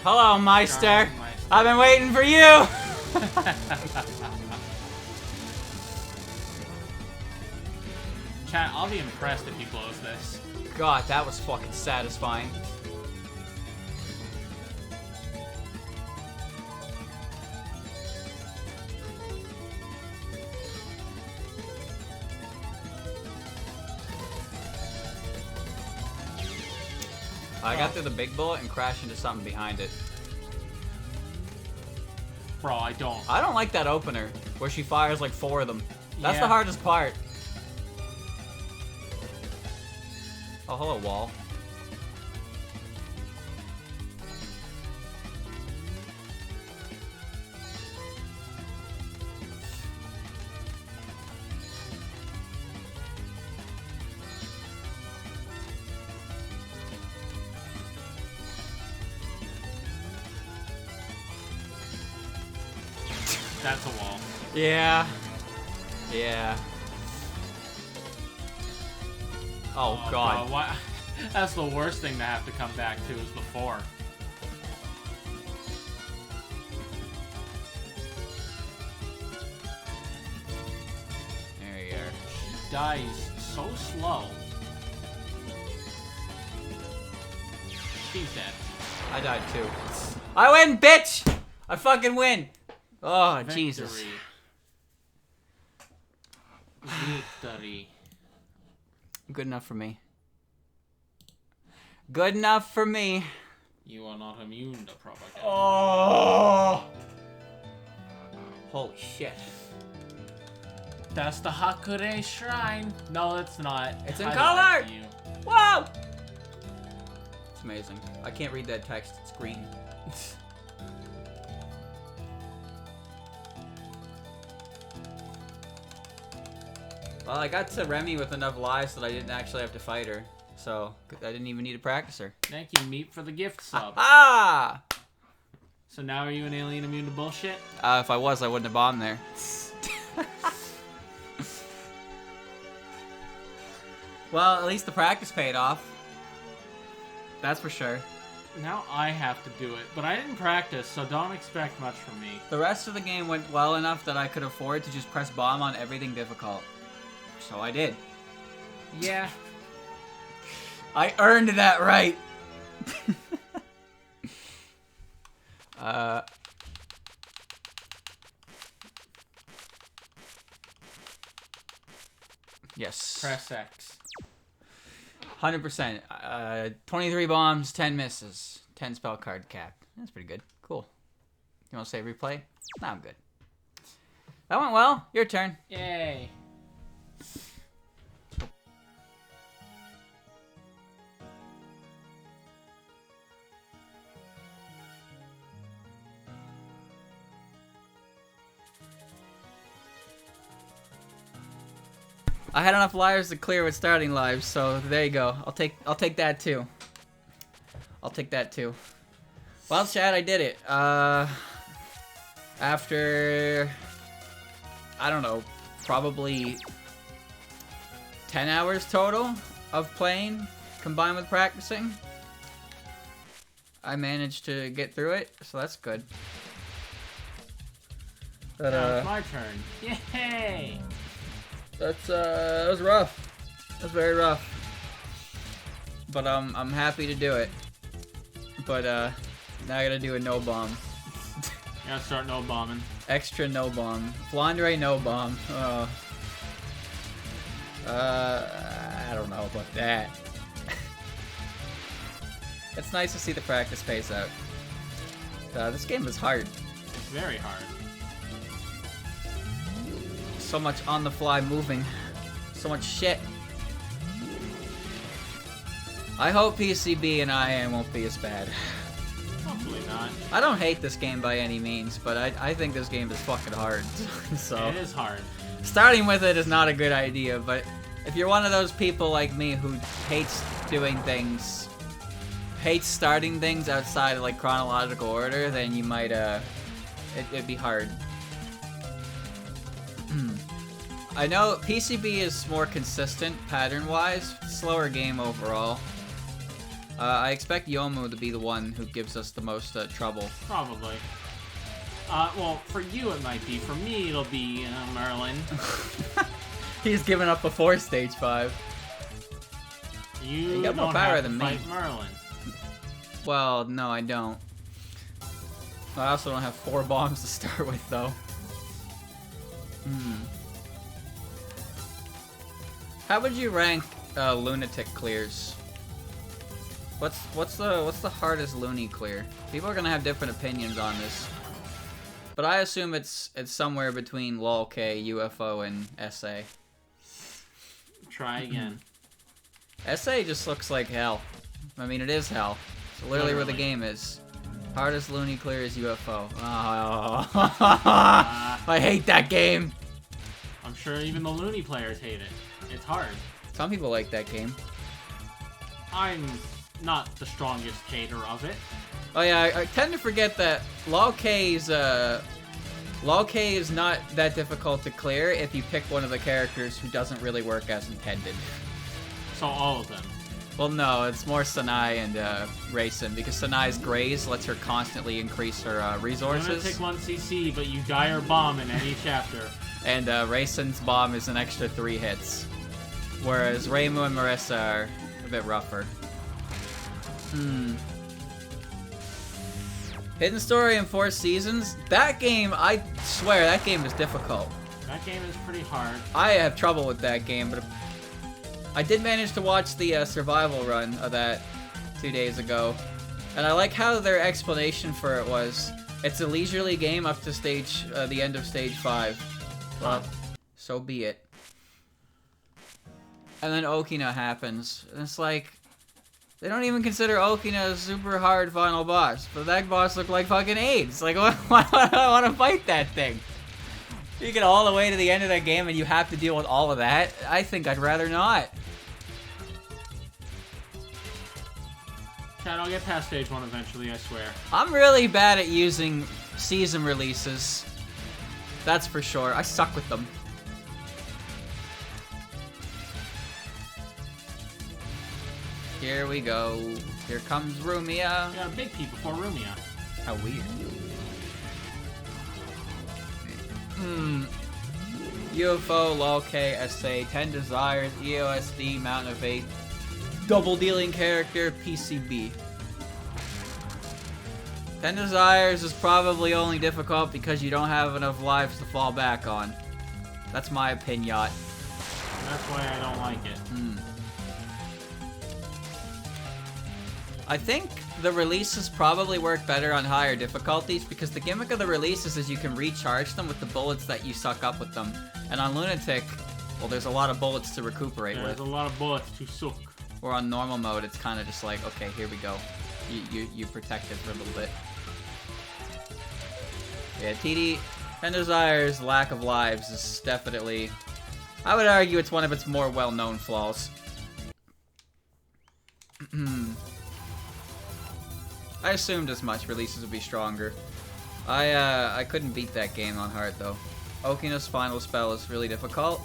Hello, Meister. I've been waiting for you. Chat, I'll be impressed if you close this. God, that was fucking satisfying. I got through the big bullet and crashed into something behind it. Bro, I don't. I don't like that opener, where she fires like 4 of them. That's Yeah. the hardest part. Oh, hello, wall. That's a wall. Yeah. Yeah. Oh, God. Bro, why? That's the worst thing to have to come back to is before. There you are. She dies so slow. She's dead. I died too. I win, bitch! I fucking win! Oh, Victory. Jesus. Victory. Good enough for me. Good enough for me. You are not immune to propaganda. Oh! Holy shit. That's the Hakure Shrine. No, it's not. It's in I color! lied to you. Whoa! It's amazing. I can't read that text. It's green. Well, I got to Remy with enough lives that I didn't actually have to fight her. So, I didn't even need to practice her. Thank you, Meat, for the gift sub. Ah! So now are you an alien immune to bullshit? If I was, I wouldn't have bombed there. Well, at least the practice paid off. That's for sure. Now I have to do it, but I didn't practice, so don't expect much from me. The rest of the game went well enough that I could afford to just press bomb on everything difficult. So I did. Yeah. I earned that right. Yes. Press X. 100%. 23 bombs, 10 misses, 10 spell card cap. That's pretty good. Cool. You want to say replay? Nah, I'm good. That went well. Your turn. Yay. I had enough lives to clear with starting lives, so there you go. I'll take that too. I'll take that too. Well, Chad, I did it. After I don't know, probably 10 hours total of playing combined with practicing, I managed to get through it, so that's good. But Now it's my turn. Yay! that was rough. That was very rough. But I'm happy to do it. But now I gotta do a no bomb. Gotta start no bombing. Extra no bomb. Flandre no bomb. Oh. I don't know about that. It's nice to see the practice pace out. This game is hard. It's very hard. So much on the fly moving. So much shit. I hope PCB and IM won't be as bad. Hopefully not. I don't hate this game by any means, but I think this game is fucking hard. So It is hard. starting with it is not a good idea, but if you're one of those people like me who hates doing things, hates starting things outside of like chronological order, then you might it'd be hard. I know PCB is more consistent pattern-wise, slower game overall. I expect Yomu to be the one who gives us the most trouble. Probably. Well, for you it might be. For me, it'll be Merlin. He's given up before stage 5. You got more don't power have than to me. fight Merlin. Well, no, I don't. I also don't have 4 bombs to start with, though. How would you rank lunatic clears? What's the hardest loony clear? People are gonna have different opinions on this, but I assume it's somewhere between LOL-K, UFO, and SA. Try again. SA just looks like hell. I mean, it is hell. It's literally where the Literally. game is. Hardest loony clear is UFO. Oh. I hate that game. I'm sure even the loony players hate it. It's hard. Some people like that game. I'm not the strongest hater of it. Oh yeah, I tend to forget that LOL-K is not that difficult to clear if you pick one of the characters who doesn't really work as intended. So all of them. Well, no, it's more Sanai and Raisin, because Sanai's Graze lets her constantly increase her You're gonna resources, take 1 CC, but you die or bomb in any chapter. and Raisin's bomb is an extra 3 hits, whereas Reimu and Marissa are a bit rougher. Hidden Story in 4 Seasons? That game, I swear, that game is difficult. That game is pretty hard. I have trouble with that game, but I did manage to watch the survival run of that 2 days ago, and I like how their explanation for it was, It's a leisurely game up to the end of stage 5. But so be it. And then Okina happens. And it's like, they don't even consider Okina a super hard final boss. But that boss looked like fucking AIDS. Like, why do I want to fight that thing? You get all the way to the end of that game and you have to deal with all of that? I think I'd rather not. Chad, I'll get past stage 1 eventually, I swear. I'm really bad at using season releases. That's for sure. I suck with them. Here we go. Here comes Remilia. We got a big P before Remilia. How weird. UFO, LOL, KSA, 10 Desires, EoSD, Mountain of Faith, Double Dealing Character, PCB. 10 Desires is probably only difficult because you don't have enough lives to fall back on. That's my opinion. That's why I don't like it. I think the releases probably work better on higher difficulties because the gimmick of the releases is you can recharge them with the bullets that you suck up with them. And on Lunatic, well, there's a lot of bullets to recuperate with. There's a lot of bullets to suck. Or on normal mode, it's kind of just like, okay, here we go. You protect it for a little bit. Yeah, TD, 10 Desires' lack of lives is definitely... I would argue it's one of its more well-known flaws. I assumed as much. Releases would be stronger. I couldn't beat that game on hard, though. Okina's final spell is really difficult.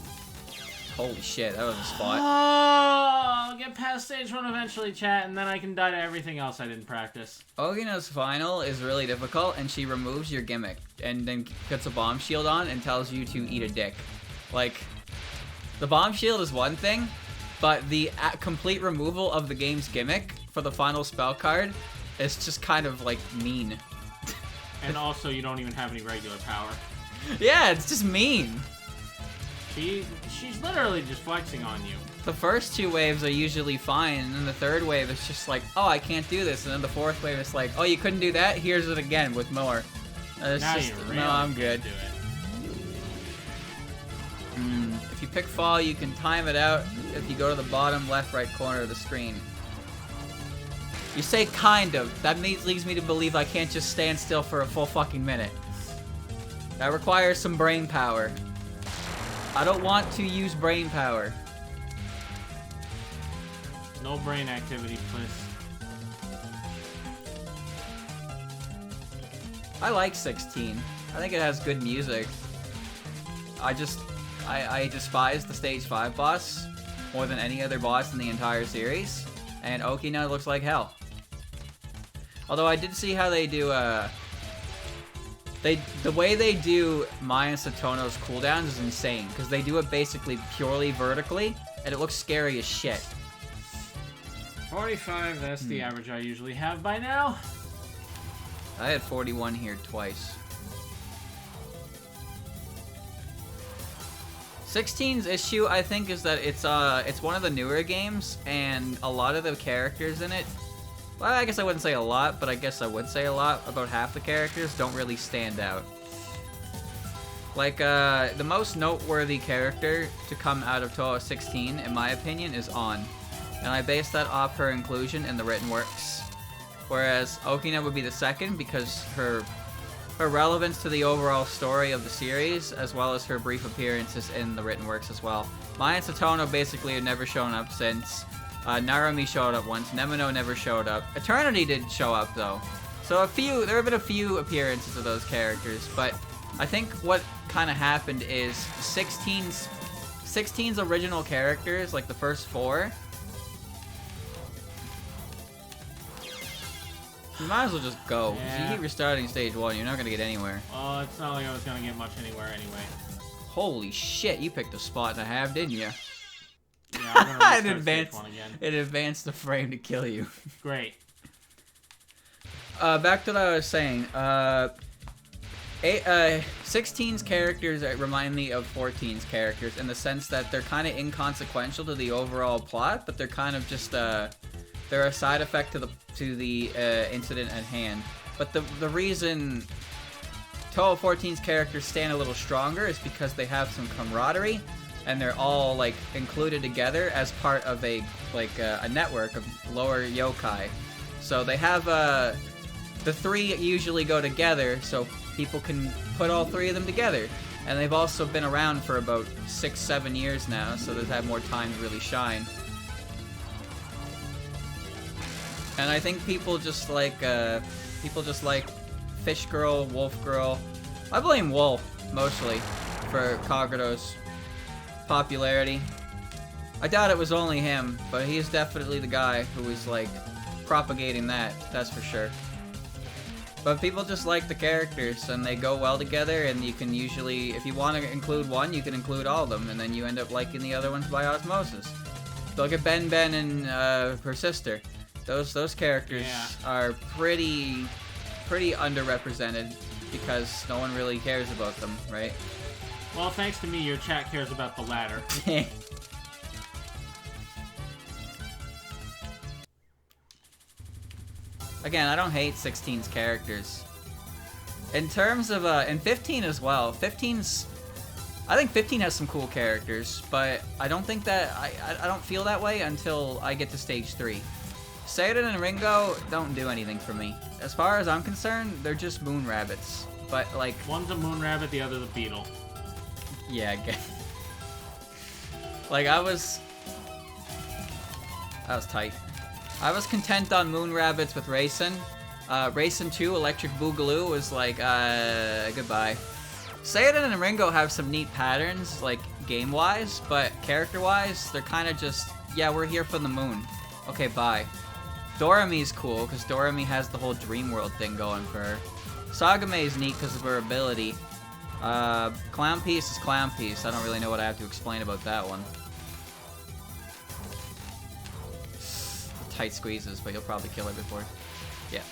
Holy shit, that was a spot. Oh, I'll get past stage 1 eventually, chat, and then I can die to everything else I didn't practice. Okina's final is really difficult, and she removes your gimmick, and then puts a bomb shield on and tells you to eat a dick. Like, the bomb shield is one thing, but the complete removal of the game's gimmick for the final spell card is just kind of, like, mean. And also, you don't even have any regular power. Yeah, it's just mean. She's literally just flexing on you. The first 2 waves are usually fine, and then the 3rd wave is just like, oh, I can't do this, and then the 4th wave is like, oh, you couldn't do that? Here's it again with more. It's now just, you really no, I'm good. do it. If you pick fall, you can time it out if you go to the bottom left right corner of the screen. You say kind of. That leads me to believe I can't just stand still for a full fucking minute. That requires some brain power. I don't want to use brain power. No brain activity, please. I like 16. I think it has good music. I despise the stage 5 boss more than any other boss in the entire series. And Okina looks like hell. Although I did see how they do, the way they do Maya and Satono's cooldowns is insane, because they do it basically purely vertically, and it looks scary as shit. 45, that's the average I usually have by now. I had 41 here twice. 16's issue, I think, is that it's one of the newer games, and a lot of the characters in it, well, I guess I wouldn't say a lot, but I guess I would say a lot. About half the characters don't really stand out. Like, the most noteworthy character to come out of Touhou 16, in my opinion, is On. And I base that off her inclusion in the written works. Whereas Okina would be the second because her relevance to the overall story of the series, as well as her brief appearances in the written works as well. Maya and Satono basically have never shown up since. Narumi showed up once. Nemino never showed up. Eternity did show up, though. So there have been a few appearances of those characters, but I think what kind of happened is 16's original characters, like the first 4, you might as well just go. Yeah. You keep restarting stage 1, you're not going to get anywhere. Well, it's not like I was going to get much anywhere anyway. Holy shit, you picked a spot and a half, didn't you? Yeah, I'm gonna restart stage 1 again. It advanced the frame to kill you. Great. Back to what I was saying. 16's characters remind me of 14's characters in the sense that they're kind of inconsequential to the overall plot, but they're kind of just they're a side effect to the incident at hand. But the reason Touhou 14's characters stand a little stronger is because they have some camaraderie, and they're all like included together as part of a network of lower yokai. So they have the three usually go together, so people can put all three of them together. And they've also been around for about 6-7 years now, so they've had more time to really shine. And I think people just like Fish Girl, Wolf Girl. I blame Wolf mostly for Kagura's popularity. I doubt it was only him, but he's definitely the guy who was like propagating that, that's for sure. But people just like the characters, and they go well together, and you can usually, if you want to include one, you can include all of them, and then you end up liking the other ones by osmosis. Look at Ben and her sister. Those characters are pretty underrepresented because no one really cares about them, right? Well, thanks to me, your chat cares about the latter. Again, I don't hate 16's characters. In terms of, and 15 as well. I think 15 has some cool characters, but I don't think that, I don't feel that way until I get to stage 3. Seirin and Ringo don't do anything for me. As far as I'm concerned, they're just moon rabbits. But, like... One's a moon rabbit, the other's a beetle. Yeah, I guess. Like, I was... That was tight. I was content on moon rabbits with Racing. Racing 2, Electric Boogaloo was like, goodbye. Seirin and Ringo have some neat patterns, like, game-wise, but character-wise, they're kind of just, yeah, we're here for the moon. Okay, bye. Dorami's cool, because Dorami has the whole Dream World thing going for her. Sagame is neat because of her ability. Clown Piece is Clown Piece. I don't really know what I have to explain about that one. Tight squeezes, but you'll probably kill her before. Yeah.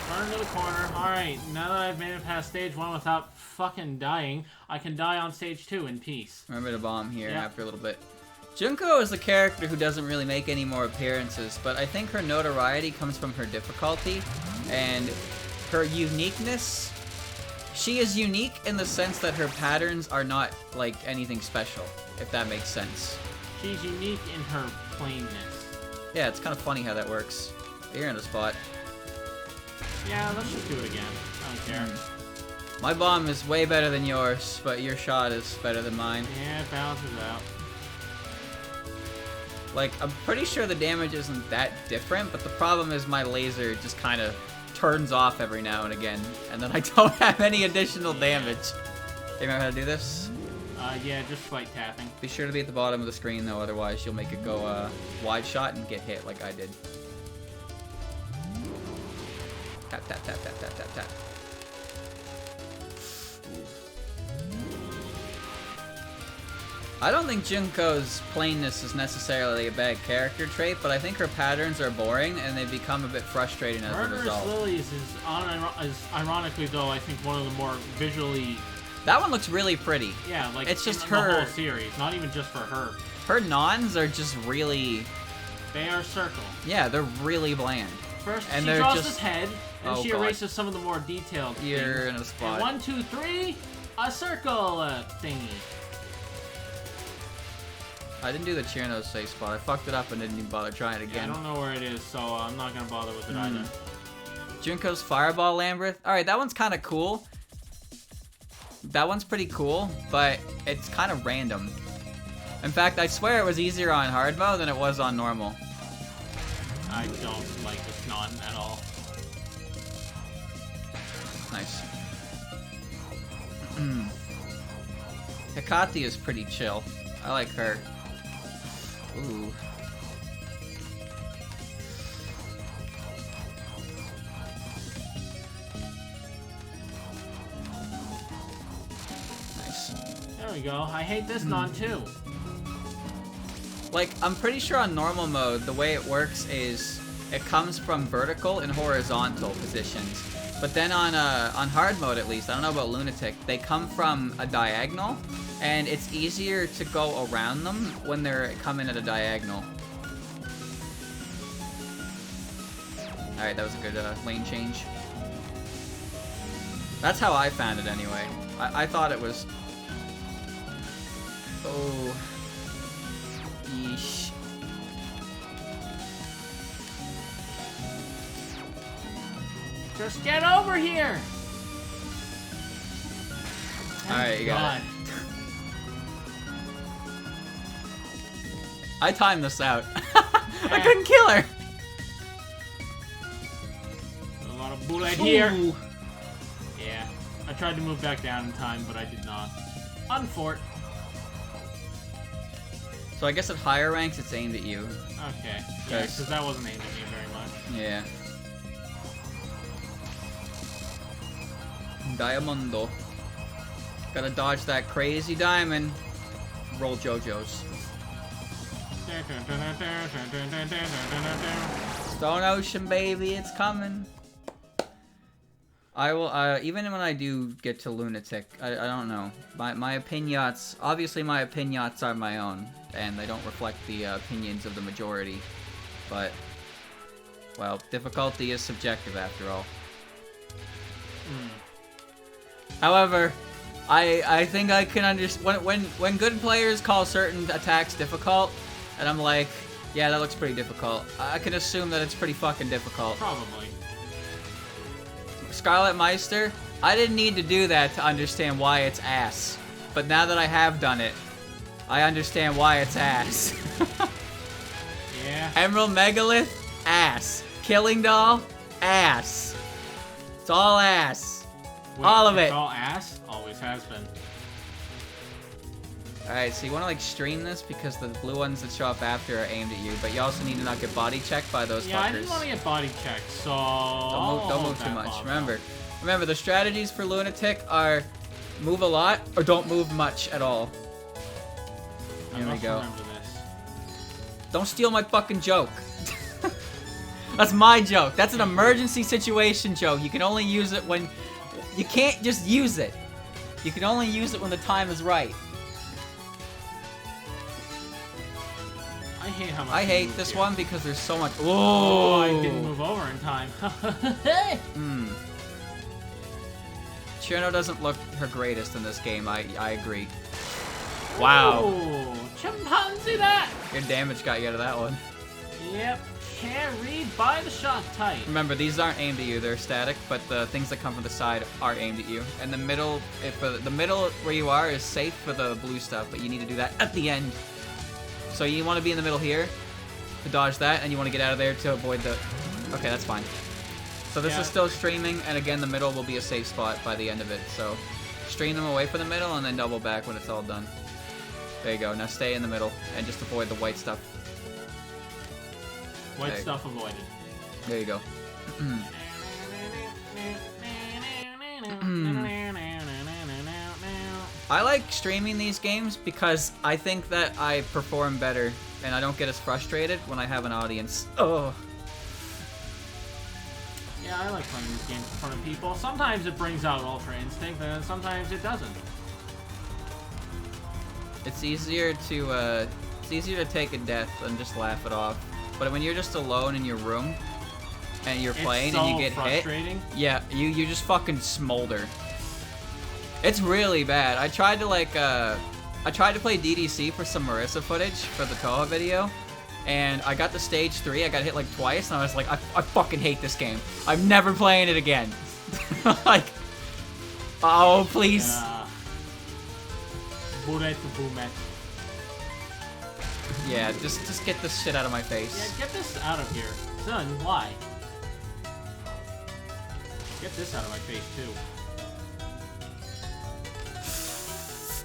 Run into the corner. Alright, now that I've made it past stage 1 without fucking dying, I can die on stage 2 in peace. Remember to bomb here after a little bit. Junko is a character who doesn't really make any more appearances, but I think her notoriety comes from her difficulty and her uniqueness. She is unique in the sense that her patterns are not like anything special, if that makes sense. She's unique in her plainness. Yeah, it's kind of funny how that works. You're in a spot. Yeah, let's just do it again. I don't care. My bomb is way better than yours, but your shot is better than mine. Yeah, it balances out. Like, I'm pretty sure the damage isn't that different, but the problem is my laser just kind of turns off every now and again, and then I don't have any additional damage. You remember how to do this? Yeah, just like tapping. Be sure to be at the bottom of the screen, though, otherwise you'll make it go wide shot and get hit like I did. Tap, tap, tap, tap, tap, tap, tap. I don't think Junko's plainness is necessarily a bad character trait, but I think her patterns are boring and they become a bit frustrating as a result. Murderous Lilies is ironically, though, I think one of the more visually... That one looks really pretty. Yeah, like it's just in her... the whole series, not even just for her. Her nons are just really... They are circle. Yeah, they're really bland. First, and she draws his head, and she erases some of the more detailed things. You're in a spot. And 1, 2, 3, a circle thingy. I didn't do the Chirno safe spot. I fucked it up and didn't even bother trying it again. Yeah, I don't know where it is, so I'm not gonna bother with it either. Junko's Fireball Lambert. Alright, that one's kind of cool. That one's pretty cool, but it's kind of random. In fact, I swear it was easier on hard mode than it was on normal. I don't like this non at all. Nice. Hekati is pretty chill. I like her. Ooh. Nice. There we go. I hate this non too. Like, I'm pretty sure on normal mode, the way it works is it comes from vertical and horizontal positions. But then on hard mode, at least, I don't know about Lunatic, they come from a diagonal, and it's easier to go around them when they're coming at a diagonal. Alright, that was a good lane change. That's how I found it anyway. I thought it was... Oh. Yeesh. Just get over here! Alright, you got God. it. I timed this out. I couldn't kill her! A lot of bullet here. Ooh. Yeah. I tried to move back down in time, but I did not. Unfort. So I guess at higher ranks it's aimed at you. Okay. Yeah, because that wasn't aimed at me very much. Yeah. Diamondo. Gotta dodge that crazy diamond. Roll JoJo's. Stone Ocean, baby, it's coming. I will, even when I do get to Lunatic, I don't know. My opinions, obviously my opinions are my own, and they don't reflect the opinions of the majority. But, well, difficulty is subjective after all. However, I think I can understand, when good players call certain attacks difficult, and I'm like, yeah, that looks pretty difficult, I can assume that it's pretty fucking difficult. Probably. Scarlet Meister, I didn't need to do that to understand why it's ass. But now that I have done it, I understand why it's ass. Yeah. Emerald Megalith, ass. Killing Doll, ass. It's all ass. Wait, all of it. It's all ass? Always has been. Alright, so you want to like stream this because the blue ones that show up after are aimed at you, but you also need to not get body checked by those Yeah, fuckers. I didn't want to get body checked, so... Don't move too much. Remember, the strategies for Lunatic are move a lot or don't move much at all. Here we go. Remember this. Don't steal my fucking joke. That's my joke. That's an emergency situation joke. You can only use it when... You can't just use it. You can only use it when the time is right. I hate how much I you hate moved this here. one because there's so much... Oh, I didn't move over in time. Chirno doesn't look her greatest in this game. I agree. Wow. Oh, chimpanzee that! Good damage got you out of that one. Yep. Carried by the shot type. Remember, these aren't aimed at you, they're static, but the things that come from the side are aimed at you. And the middle, the middle where you are is safe for the blue stuff, but you need to do that at the end. So you want to be in the middle here to dodge that, and you want to get out of there to avoid the... Okay, that's fine. So this is still streaming, and again, the middle will be a safe spot by the end of it. So stream them away from the middle, and then double back when it's all done. There you go. Now stay in the middle, and just avoid the white stuff. White stuff avoided. There you go. I like streaming these games because I think that I perform better and I don't get as frustrated when I have an audience. Oh. Yeah, I like playing these games in front of people. Sometimes it brings out Ultra Instinct, and sometimes it doesn't. It's easier to take a death than just laugh it off. But when you're just alone in your room and you're playing and you get hit, yeah, you just fucking smolder. It's really bad. I tried to play DDC for some Marissa footage for the Touhou video, and I got to stage 3. I got hit like twice, and I was like, I fucking hate this game. I'm never playing it again. Like, oh please. Yeah, just get this shit out of my face. Yeah, get this out of here. Son, why? Get this out of my face, too.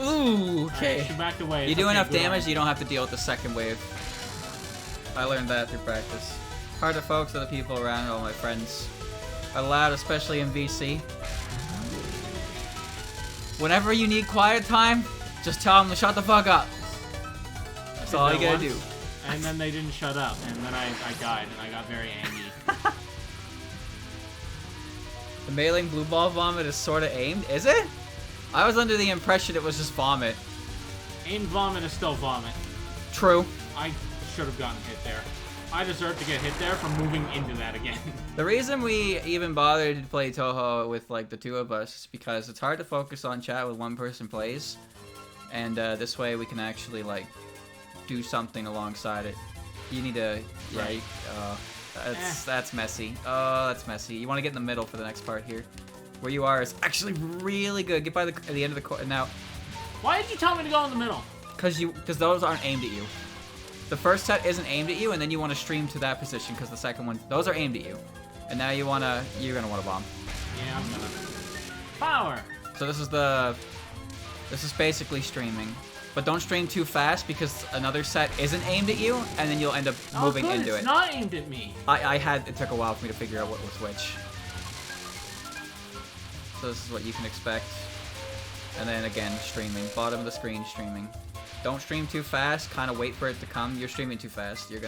Ooh, okay. Right, she backed away. You do enough damage, you don't have to deal with the second wave. I learned that through practice. Hard to focus on the people around, all my friends are loud, especially in VC. Whenever you need quiet time, just tell them to shut the fuck up. That's all you gotta do. And then they didn't shut up, and then I died, and I got very angry. The mailing blue ball vomit is sorta aimed, is it? I was under the impression it was just vomit. Aimed vomit is still vomit. True. I should have gotten hit there. I deserve to get hit there for moving into that again. The reason we even bothered to play Touhou with like the two of us is because it's hard to focus on chat when one person plays, and this way we can actually like do something alongside it. You need to, yeah. Right. That's messy. Oh, that's messy. You want to get in the middle for the next part here. Where you are is actually really good. Get by the end of the court now. Why did you tell me to go in the middle? Because those aren't aimed at you. The first set isn't aimed at you, and then you want to stream to that position because the second one, those are aimed at you. And now you're gonna want to bomb. Yeah, I'm gonna. Power. So this is basically streaming, but don't stream too fast because another set isn't aimed at you, and then you'll end up moving into it's it. not aimed at me. It took a while for me to figure out what was which. So this is what you can expect. And then again, streaming. Bottom of the screen, streaming. Don't stream too fast, kind of wait for it to come. You're streaming too fast. You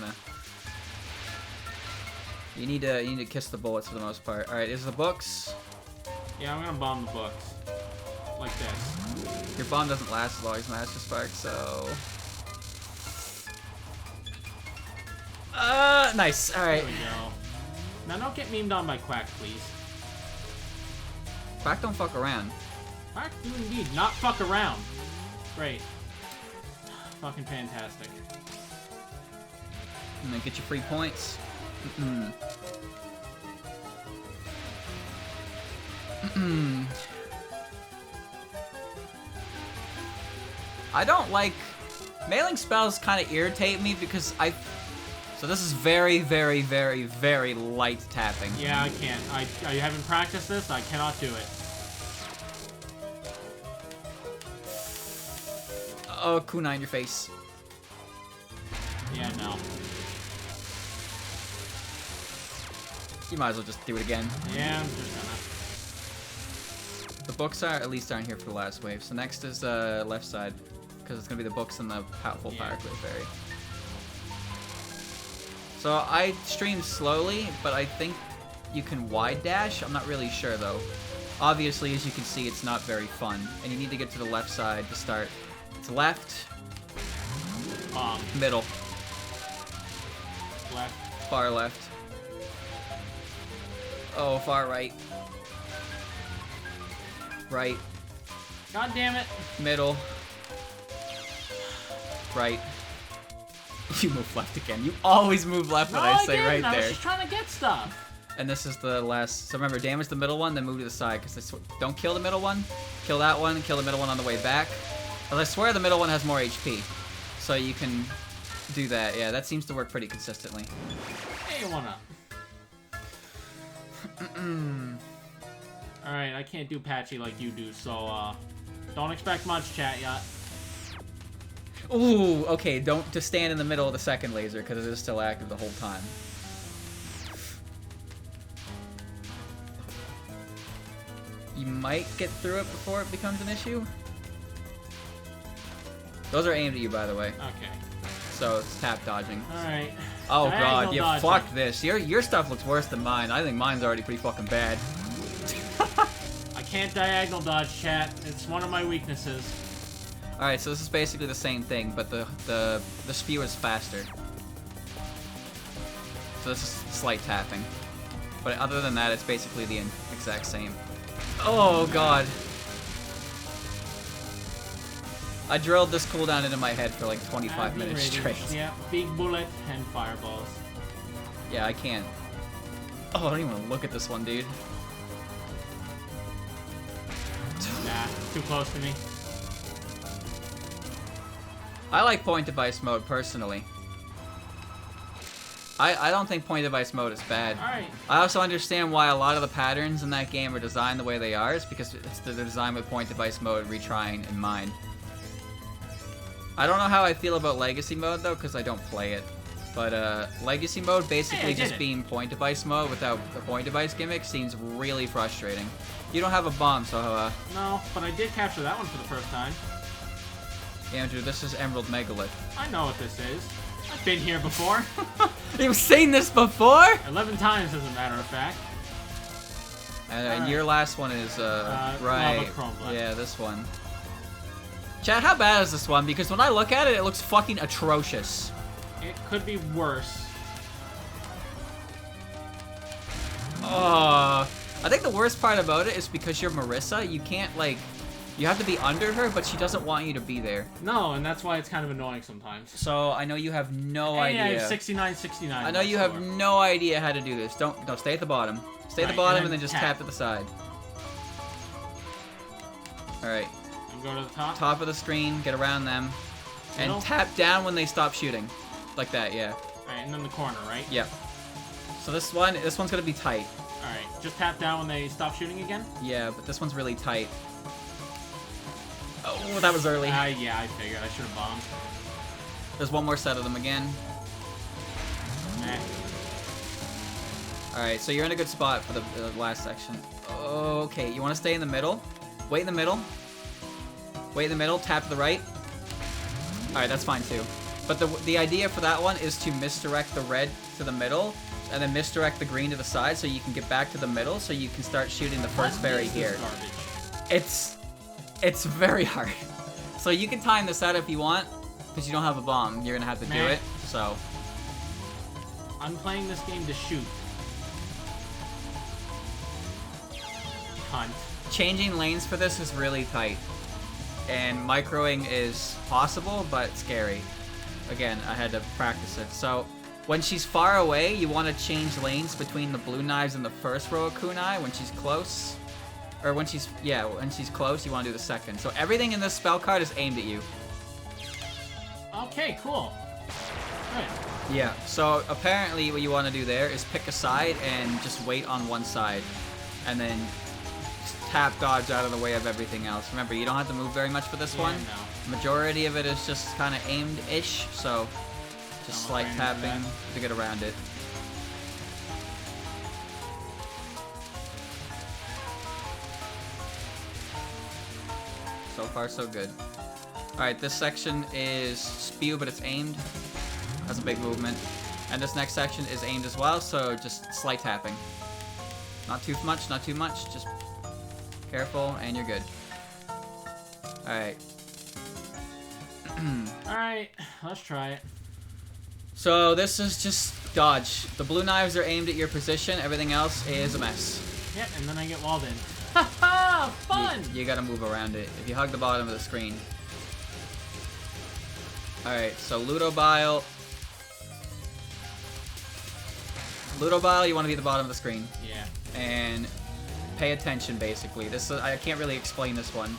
need to kiss the bullets for the most part. Alright, is the books. Yeah, I'm gonna bomb the books. Like this. Your bomb doesn't last as long as Master Spark, so... nice. Alright. There we go. Now don't get memed on by Quack, please. Quack don't fuck around. Quack do indeed not fuck around. Great. Fucking fantastic. And then get your free points. I don't like... Mailing spells kind of irritate me because So this is very, very, very, very light tapping. Yeah, I can't. I haven't practiced this. I cannot do it. Oh, kunai in your face. Yeah, no. You might as well just do it again. Yeah, I'm just gonna. The books at least aren't here for the last wave. So next is left side, because it's gonna be the books and the full power clip fairy. So I stream slowly, but I think you can wide dash. I'm not really sure though. Obviously, as you can see, it's not very fun, and you need to get to the left side to start. It's left, middle, Left. far left. Oh, far right. Right. God damn it. Middle. Right. You move left again. You always move left when I say right I was there. just trying to get stuff. And this is the last. So remember, damage the middle one, then move to the side. Because don't kill the middle one. Kill that one. Kill the middle one on the way back. But I swear the middle one has more HP. So you can do that. Yeah, that seems to work pretty consistently. Hey, one up. Alright, I can't do patchy like you do, so don't expect much, chat yet. Ooh, okay, don't just stand in the middle of the second laser because it is still active the whole time. You might get through it before it becomes an issue. Those are aimed at you, by the way. Okay. So it's tap dodging. Alright. Oh Diagonal god, you dodging. fucked this. Your stuff looks worse than mine. I think mine's already pretty fucking bad. I can't diagonal dodge, chat. It's one of my weaknesses. Alright, so this is basically the same thing, but the spew is faster. So this is slight tapping. But other than that, it's basically the exact same. Oh god. I drilled this cooldown into my head for like 25 minutes straight. Yeah, big bullet and fireballs. Yeah, I can't. Oh, I don't even want to look at this one, dude. Nah, too close to me. I like point device mode personally. I don't think point device mode is bad. Alright. I also understand why a lot of the patterns in that game are designed the way they are. It's because it's the design with point device mode retrying in mind. I don't know how I feel about legacy mode though, because I don't play it. But legacy mode basically just being point device mode without the point device gimmick seems really frustrating. You don't have a bomb, so No, but I did capture that one for the first time. Andrew, this is Emerald Megalith. I know what this is. I've been here before. You've seen this before? 11 times, as a matter of fact. And your last one is, right. Lava Chrome Black. Yeah, this one. Chat, how bad is this one? Because when I look at it, it looks fucking atrocious. It could be worse. I think the worst part about it is because you're Marissa, you can't, like... You have to be under her, but she doesn't want you to be there. No, and that's why it's kind of annoying sometimes. So, I know you have no idea. I have 69-69. I know you have no idea how to do this. No, stay at the bottom. Stay at the bottom and then just tap to the side. Alright. And go to the top? Top of the screen, get around them. And tap down when they stop shooting. Like that, yeah. Alright, and then the corner, right? Yep. So this one's gonna be tight. Alright, just tap down when they stop shooting again? Yeah, but this one's really tight. Oh, that was early. Yeah, I figured. I should have bombed. There's one more set of them again. Meh. Alright, so you're in a good spot for the last section. Okay, you want to stay in the middle? Wait in the middle. Wait in the middle, tap to the right. Alright, that's fine too. But the idea for that one is to misdirect the red to the middle, and then misdirect the green to the side so you can get back to the middle so you can start shooting the first fairy here. It's very hard. So you can time this out if you want, because you don't have a bomb. You're gonna have to do it, so. I'm playing this game to shoot. Cunt. Changing lanes for this is really tight. And microing is possible, but scary. Again, I had to practice it. So, when she's far away, you want to change lanes between the blue knives and the first row of kunai. When she's close, or when she's close, you want to do the second. So everything in this spell card is aimed at you. Okay, cool. Good. Yeah, so apparently what you want to do there is pick a side and just wait on one side. And then tap dodge out of the way of everything else. Remember, you don't have to move very much for this one. No. Majority of it is just kind of aimed-ish, so just slight tapping to get around it. So far, so good. Alright, this section is spew, but it's aimed. Has a big movement. And this next section is aimed as well, so just slight tapping. Not too much, not too much, just careful, and you're good. Alright. Alright, let's try it. So this is just dodge. The blue knives are aimed at your position, everything else is a mess. Yep, and then I get walled in. Haha, fun! You gotta move around it. If you hug the bottom of the screen. Alright, so Ludobile. Ludobile, you want to be at the bottom of the screen. Yeah. And pay attention, basically. This I can't really explain this one.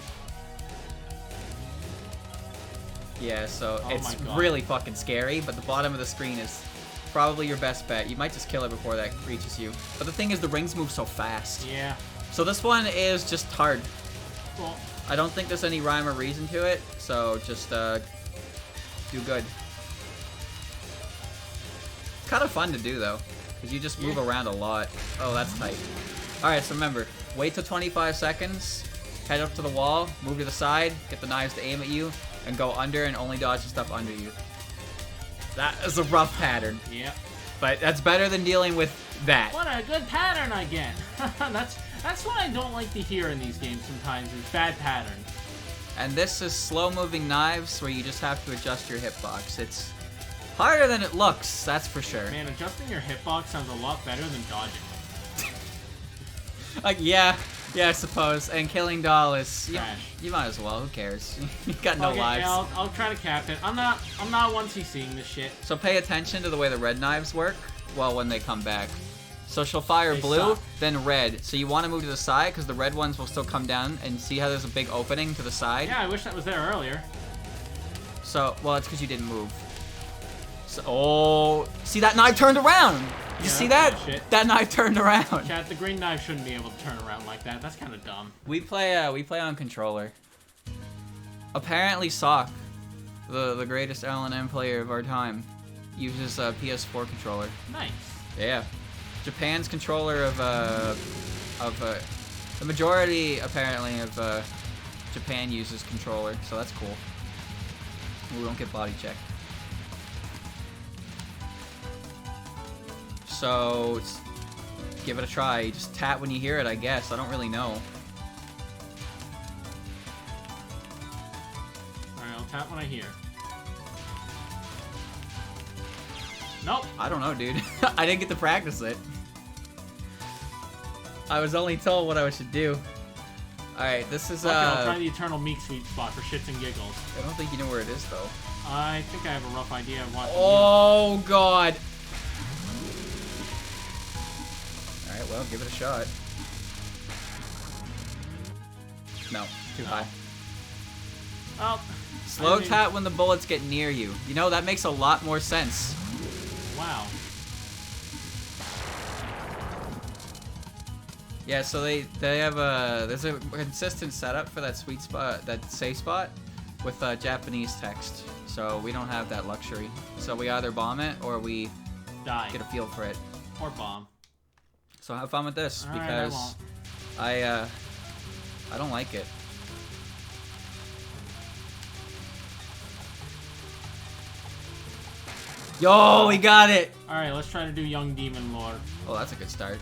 Yeah, so it's really fucking scary, but the bottom of the screen is probably your best bet. You might just kill it before that reaches you. But the thing is, the rings move so fast. Yeah. So this one is just hard. Cool. I don't think there's any rhyme or reason to it, so just do good. It's kind of fun to do, though, because you just move around a lot. Oh, that's tight. Alright, so remember, wait till 25 seconds, head up to the wall, move to the side, get the knives to aim at you, and go under and only dodge the stuff under you. That is a rough pattern. Yep. But that's better than dealing with that. What a good pattern I get. That's what I don't like to hear in these games sometimes, is bad patterns. And this is slow-moving knives where you just have to adjust your hitbox. It's harder than it looks, that's for sure. Man, adjusting your hitbox sounds a lot better than dodging. Like, yeah, I suppose. And killing doll is you might as well. Who cares? You got no lives. Yeah, I'll try to cap it. I'm not once he's seeing this shit. So pay attention to the way the red knives work. Well, when they come back. So she'll fire blue, then red. So you want to move to the side because the red ones will still come down, and see how there's a big opening to the side. Yeah, I wish that was there earlier. So, well, it's because you didn't move. So, oh, see that knife turned around. You see that? That knife turned around. Chat, the green knife shouldn't be able to turn around like that. That's kind of dumb. We play on controller. Apparently, Sock, the greatest L&M player of our time, uses a PS4 controller. Nice. Yeah. Japan's controller of the majority apparently of Japan uses controller, so that's cool. We won't get body checked. So give it a try. You just tap when you hear it, I guess. I don't really know. Alright, I'll tap when I hear. Nope. I don't know, dude. I didn't get to practice it. I was only told what I should do. Alright, this is, Okay, I'll try the Eternal Meek sweet spot for shits and giggles. I don't think you know where it is, though. I think I have a rough idea of what... Oh, God. Alright, well, give it a shot. No, too high. Well... Slow tap when the bullets get near you. You know, that makes a lot more sense. Wow. Yeah, so they have there's a consistent setup for that sweet spot, that safe spot, with Japanese text. So we don't have that luxury. So we either bomb it or we die. Get a feel for it. Or bomb. So have fun with this, All because right, I don't like it. Yo, we got it! Alright, let's try to do Young Demon Lord. Oh, that's a good start.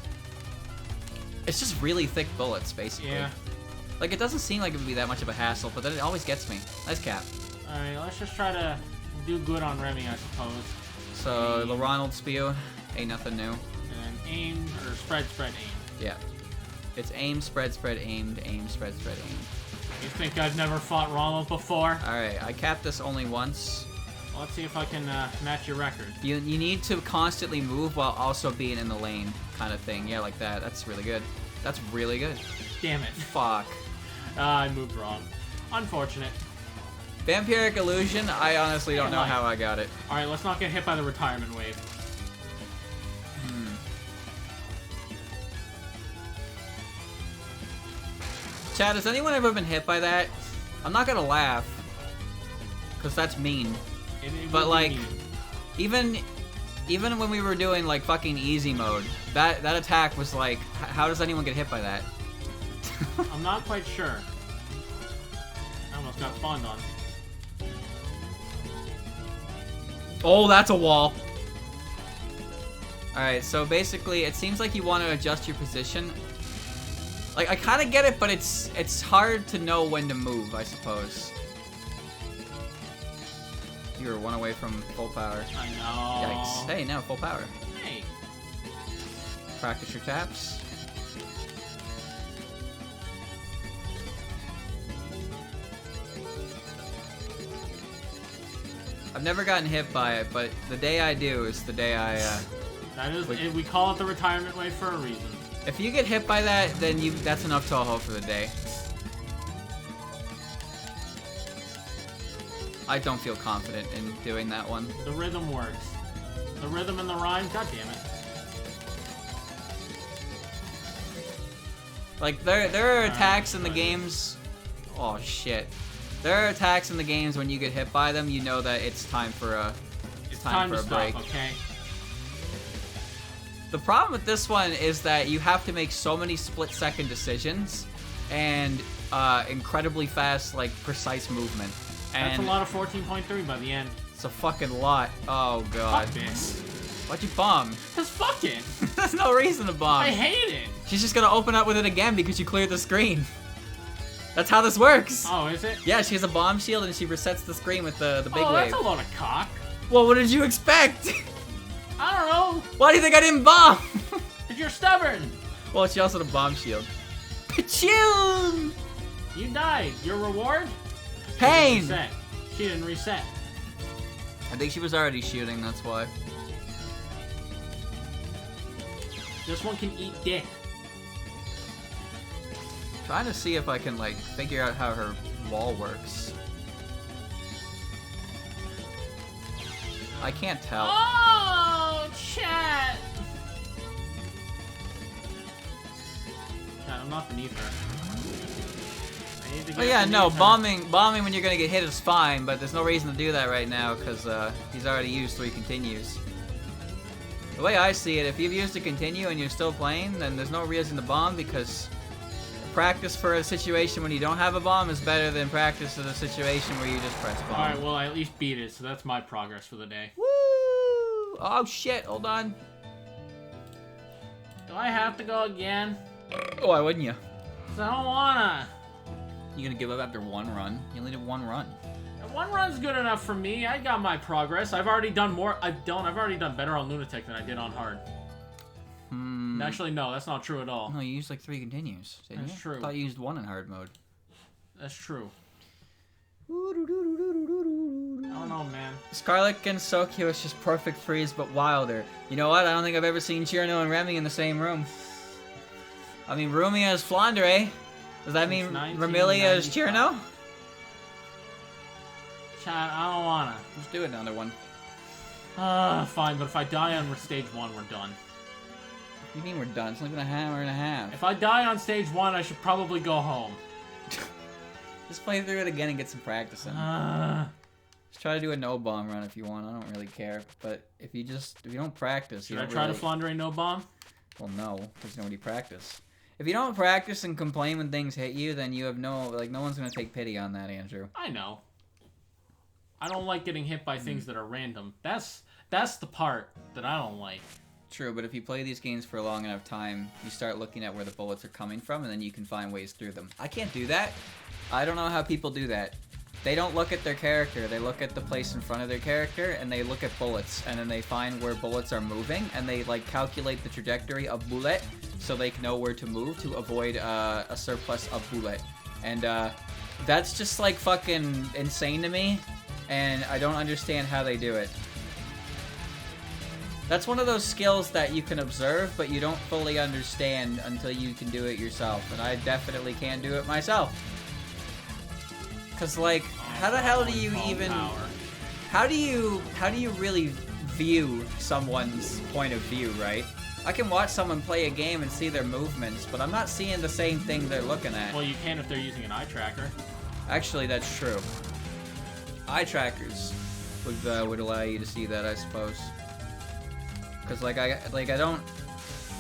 It's just really thick bullets, basically. Yeah. Like, it doesn't seem like it would be that much of a hassle, but then it always gets me. Nice cap. Alright, let's just try to do good on Remy, I suppose. So, aim. the Ronald spew, ain't nothing new. And then aim, or spread, aim. Yeah. It's aim, spread, aimed, aim, spread, aimed. You think I've never fought Ronald before? Alright, I capped this only once. Well, let's see if I can match your record. You need to constantly move while also being in the lane, kind of thing. Yeah, like that. That's really good. That's really good. Damn it. Fuck. I moved wrong. Unfortunate. Vampiric Illusion, I honestly don't know how I got it. Alright, let's not get hit by the retirement wave. Chad, has anyone ever been hit by that? I'm not gonna laugh, because that's mean. But like, even when we were doing like fucking easy mode, that attack was like, how does anyone get hit by that? I'm not quite sure. I almost got spawned on. Oh, that's a wall. Alright, so basically, it seems like you want to adjust your position. Like, I kind of get it, but it's hard to know when to move, I suppose. You were one away from full power. I know. Yikes. Hey, now full power. Hey. Practice your taps. I've never gotten hit by it, but the day I do is the day I, That is, we call it the retirement wave for a reason. If you get hit by that, then that's enough Touhou for the day. I don't feel confident in doing that one. The rhythm works. The rhythm and the rhyme, god damn it. Like, there are attacks in the games... Oh, shit. There are attacks in the games when you get hit by them, you know that it's time for a... It's time for to a stop, break. okay? The problem with this one is that you have to make so many split-second decisions and incredibly fast, like, precise movement. And that's a lot of 14.3 by the end. It's a fucking lot. Oh, God. Fuck this. Why'd you bomb? Cause fuck it. There's no reason to bomb. I hate it. She's just gonna open up with it again because you cleared the screen. That's how this works. Oh, is it? Yeah, she has a bomb shield and she resets the screen with the big Oh, wave. that's a lot of cock. Well, what did you expect? I don't know. Why do you think I didn't bomb? Cause you're stubborn. Well, she also had a bomb shield. Pachoo! You died. Your reward? Pain! Reset. She didn't reset. I think she was already shooting, that's why. This one can eat dick. Trying to see if I can, like, figure out how her wall works. I can't tell. Oh, chat. Chat, I'm not beneath her. I need to get Oh yeah, no, beneath her. bombing when you're gonna get hit is fine, but there's no reason to do that right now, because he's already used 3 continues. The way I see it, if you've used a continue and you're still playing, then there's no reason to bomb, because practice for a situation when you don't have a bomb is better than practice in a situation where you just press bomb. Alright, well, I at least beat it, so that's my progress for the day. Woo! Oh shit, hold on. Do I have to go again? Oh, why wouldn't you? 'Cause I don't wanna. You gonna give up after 1 run? You only did 1 run. 1 run's good enough for me. I got my progress. I've already done more. I've already done better on Lunatic than I did on Hard. Actually, no, that's not true at all. No, you used like 3 continues. Didn't That's you? true. I thought you used 1 in hard mode. That's true. I don't know, man. Scarlet and Sokyo is just perfect freeze, but wilder. You know what? I don't think I've ever seen Chirno and Remy in the same room. I mean, Rumia is Flandre. Does that mean Remilia is Chirno? Chat, I don't wanna. Let's do another one. Fine, but if I die on stage 1, we're done. What do you mean we're done? It's only been an hour and a half. If I die on stage 1, I should probably go home. Just play through it again and get some practice in. Just try to do a no bomb run if you want. I don't really care. But if you don't practice, should I try to Flandre no bomb? Well, no, because nobody practice. If you don't practice and complain when things hit you, then you have no one's gonna take pity on that, Andrew. I know. I don't like getting hit by things that are random. That's the part that I don't like. True, but if you play these games for a long enough time, you start looking at where the bullets are coming from, and then you can find ways through them. I can't do that. I don't know how people do that. They don't look at their character. They look at the place in front of their character, and they look at bullets, and then they find where bullets are moving, and they like calculate the trajectory of bullet so they can know where to move to avoid a surplus of bullet. And that's just like fucking insane to me, and I don't understand how they do it. That's one of those skills that you can observe, but you don't fully understand until you can do it yourself, and I definitely can't do it myself. Cause like, how the hell do you even? How do you really view someone's point of view, right? I can watch someone play a game and see their movements, but I'm not seeing the same thing they're looking at. Well, you can if they're using an eye tracker. Actually, that's true. Eye trackers would allow you to see that, I suppose. Cause like I don't.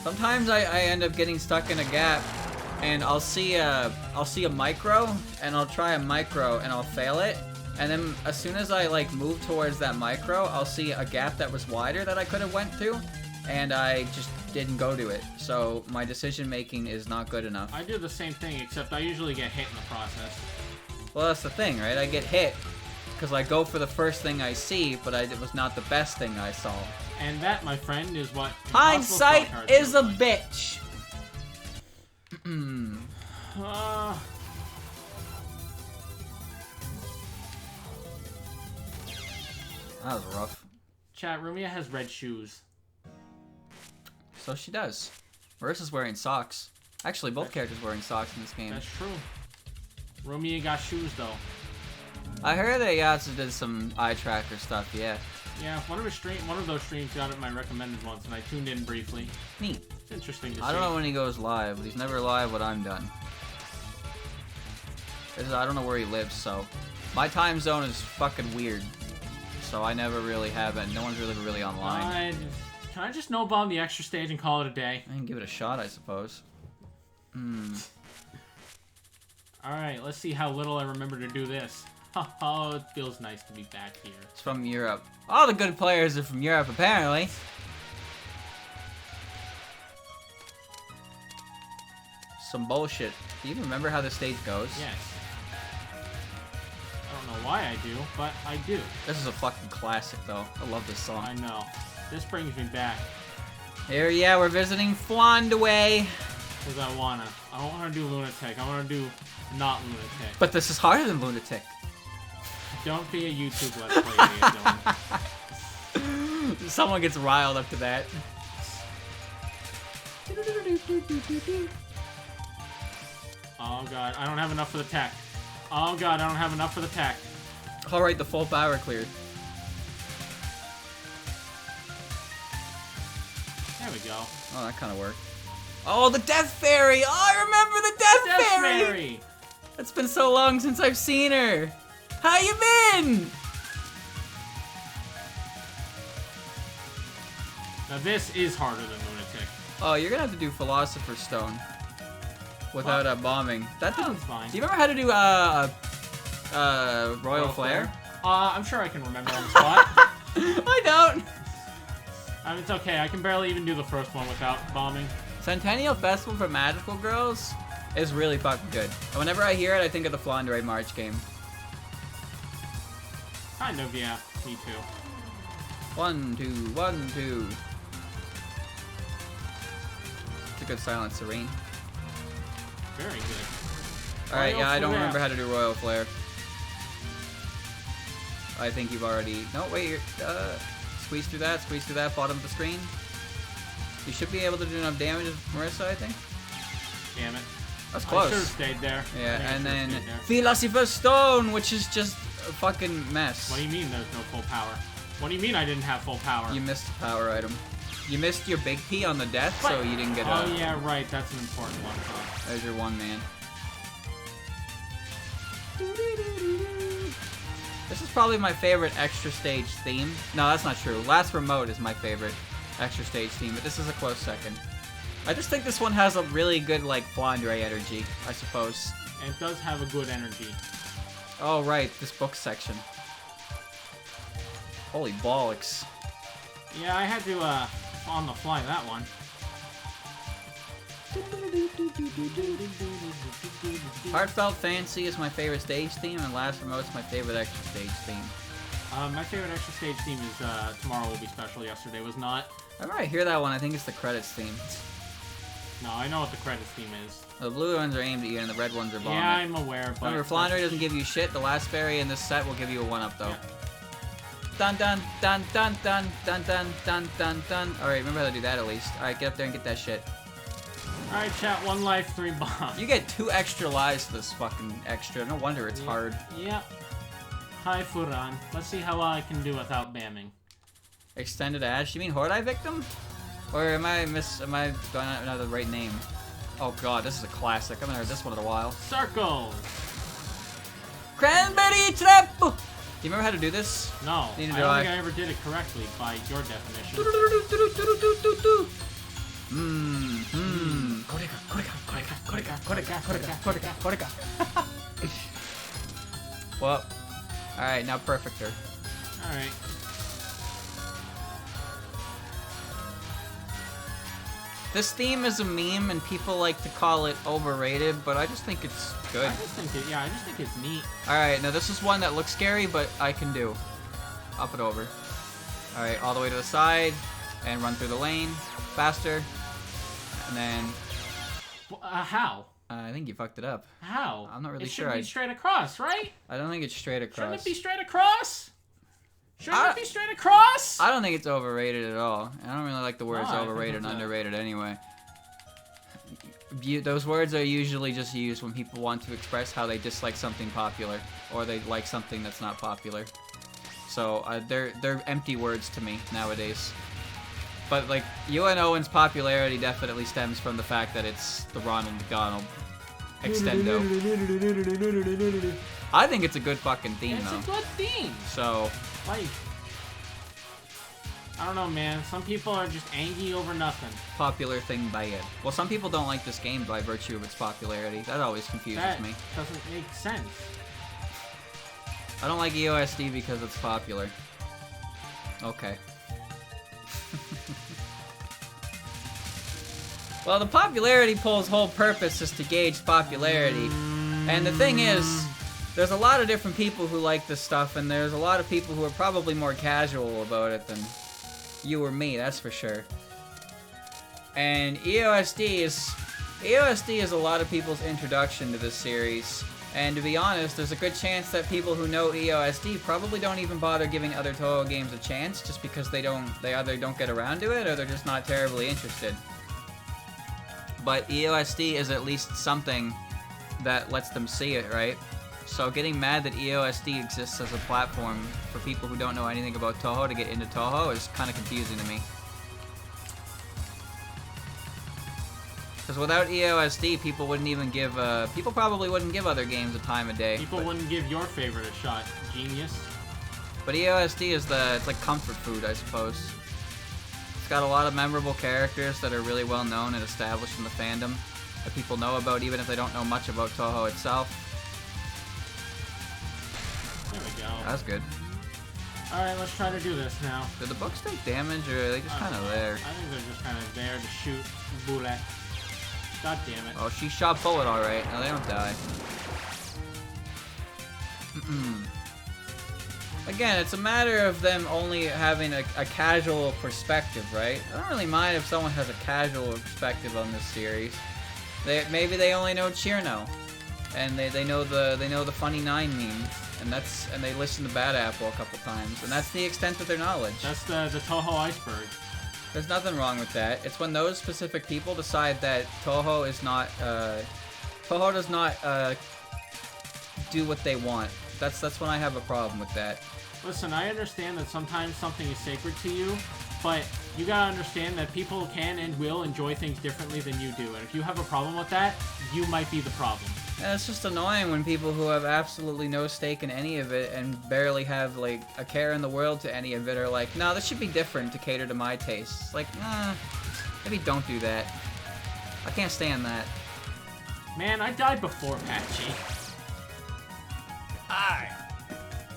Sometimes I end up getting stuck in a gap. And I'll see a micro, and I'll try a micro, and I'll fail it. And then as soon as I like move towards that micro, I'll see a gap that was wider that I could have went through, and I just didn't go to it. So my decision making is not good enough. I do the same thing, except I usually get hit in the process. Well, that's the thing, right? I get hit because I go for the first thing I see, but it was not the best thing I saw. And that, my friend, is what hindsight is a bitch. That was rough. Chat, Rumia has red shoes. So she does. Marissa's wearing socks. Actually, both characters wearing socks in this game. That's true. Rumia got shoes, though. I heard that Yatsu did some eye tracker stuff, yeah. Yeah, one of those streams got it my recommended once, and I tuned in briefly. Neat. It's interesting to see. I don't know when he goes live, but he's never live when I'm done. I don't know where he lives, so my time zone is fucking weird. So I never really have it. No one's really online. Can I just no bomb the extra stage and call it a day? I can give it a shot, I suppose. Alright, let's see how little I remember to do this. Oh, it feels nice to be back here. It's from Europe. All the good players are from Europe, apparently. Some bullshit. Do you even remember how the stage goes? Yes. I don't know why I do, but I do. This is a fucking classic, though. I love this song. I know. This brings me back. Here, yeah, we're visiting Flandre. Because I don't want to do Lunatic. I want to do not Lunatic. But this is harder than Lunatic. Don't be a YouTube Let's Play Dylan. Someone gets riled up to that. Oh god, I don't have enough for the tech. Oh god, I don't have enough for the tech. Alright, the full power cleared. There we go. Oh, that kind of worked. Oh, the Death Fairy! Oh, I remember the Death Fairy! It's been so long since I've seen her. How you been? Now this is harder than Lunatic. Oh, you're gonna have to do Philosopher's Stone without bombing. That didn't. Fine. Do you remember how to do Royal Flare? I'm sure I can remember on the spot. I don't. It's okay. I can barely even do the first one without bombing. Centennial Festival for Magical Girls is really fucking good. And whenever I hear it, I think of the Flandre March game. Kind of, yeah. Me too. 1, 2, 1, 2. a good silent serene. Very good. Alright, yeah, I don't Flare. remember how to do Royal Flare. I think you've already... No, wait, you're... squeeze through that, bottom of the screen. You should be able to do enough damage with Marissa, I think. Damn it. That's close. I should have stayed there. Yeah, and then stayed there. Philosopher's Stone, which is just a fucking mess. What do you mean there's no full power? What do you mean I didn't have full power? You missed a power item. You missed your big P on the death, so you didn't get Oh, yeah, right. That's an important one, huh? There's your one man. This is probably my favorite extra stage theme. No, that's not true. Last Remote is my favorite extra stage theme, but this is a close second. I just think this one has a really good, like, Flandre energy, I suppose. And it does have a good energy. Oh, right, this book section. Holy bollocks. Yeah, I had to, on the fly that one. Heartfelt Fancy is my favorite stage theme, and Last Remote's my favorite extra stage theme. My favorite extra stage theme is, Tomorrow Will Be Special, Yesterday Was Not. Whenever I hear that one, I think it's the credits theme. No, I know what the credits theme is. The blue ones are aimed at you, and the red ones are bombing. Yeah, I'm aware, but... Remember, Flandre doesn't give you shit. The last fairy in this set will give you a 1-up, though. Yeah. Dun dun dun dun dun dun dun dun dun dun. Alright, remember how to do that at least. Alright, get up there and get that shit. Alright, chat, 1 life, 3 bombs. You get 2 extra lives to this fucking extra. No wonder it's hard. Yep. Hi, Furan. Let's see how I can do without bamming. Extended Ash? You mean Hordai Victim? Or am I going out the right name? Oh god, this is a classic. I haven't heard this one in a while. Circles! Cranberry Trap! Do you remember how to do this? No, Neither I do don't I. think I ever did it correctly by your definition. Well, alright, now Perfector. Alright. This theme is a meme, and people like to call it overrated, but I just think it's good. I just think it's neat. Alright, now this is one that looks scary, but I can do. Up and over. Alright, all the way to the side, and run through the lane, faster, and then... How? I think you fucked it up. How? I'm not really it sure. It should be straight across, right? I don't think it's straight across. Shouldn't it be straight across? Shouldn't it be straight across? I don't think it's overrated at all. I don't really like the words No, I think overrated and it's underrated anyway. Those words are usually just used when people want to express how they dislike something popular, or they like something that's not popular. So they're empty words to me nowadays. But like UN Owen's popularity definitely stems from the fact that it's the Ronald McDonald extendo. I think it's a good fucking theme though. It's a good theme. So Like, I don't know, man. Some people are just angry over nothing. popular thing by it. Well, some people don't like this game by virtue of its popularity. That always confuses That me. doesn't make sense. I don't like EoSD because it's popular. Okay. Well, the popularity poll's whole purpose is to gauge popularity. And the thing is, there's a lot of different people who like this stuff, and there's a lot of people who are probably more casual about it than you or me, that's for sure. And EoSD is a lot of people's introduction to this series. And to be honest, there's a good chance that people who know EoSD probably don't even bother giving other Touhou games a chance, just because they either don't get around to it or they're just not terribly interested. But EoSD is at least something that lets them see it, right? So getting mad that EoSD exists as a platform for people who don't know anything about Touhou to get into Touhou is kind of confusing to me. Because without EoSD, people wouldn't even give, people probably wouldn't give other games a time of day. People wouldn't give your favorite a shot, genius. But EoSD is it's like comfort food, I suppose. It's got a lot of memorable characters that are really well known and established in the fandom that people know about even if they don't know much about Touhou itself. There we go. That's good. Alright, let's try to do this now. Do the books take damage or are they just kind of there? I think they're just kind of there to shoot bullet. God damn it. Oh, she shot bullet alright. No, they don't die. Again, it's a matter of them only having a casual perspective, right? I don't really mind if someone has a casual perspective on this series. Maybe they only know Cheerno, and they know the funny 9 memes, and they listen to Bad Apple a couple times, and that's the extent of their knowledge. That's the Touhou iceberg. There's nothing wrong with that. It's when those specific people decide that Touhou is not Touhou does not do what they want. That's when I have a problem with that. Listen, I understand that sometimes something is sacred to you, but you gotta understand that people can and will enjoy things differently than you do, and if you have a problem with that, you might be the problem. And it's just annoying when people who have absolutely no stake in any of it and barely have, like, a care in the world to any of it are like, no, this should be different to cater to my tastes. Like, maybe don't do that. I can't stand that. Man, I died before Patchy.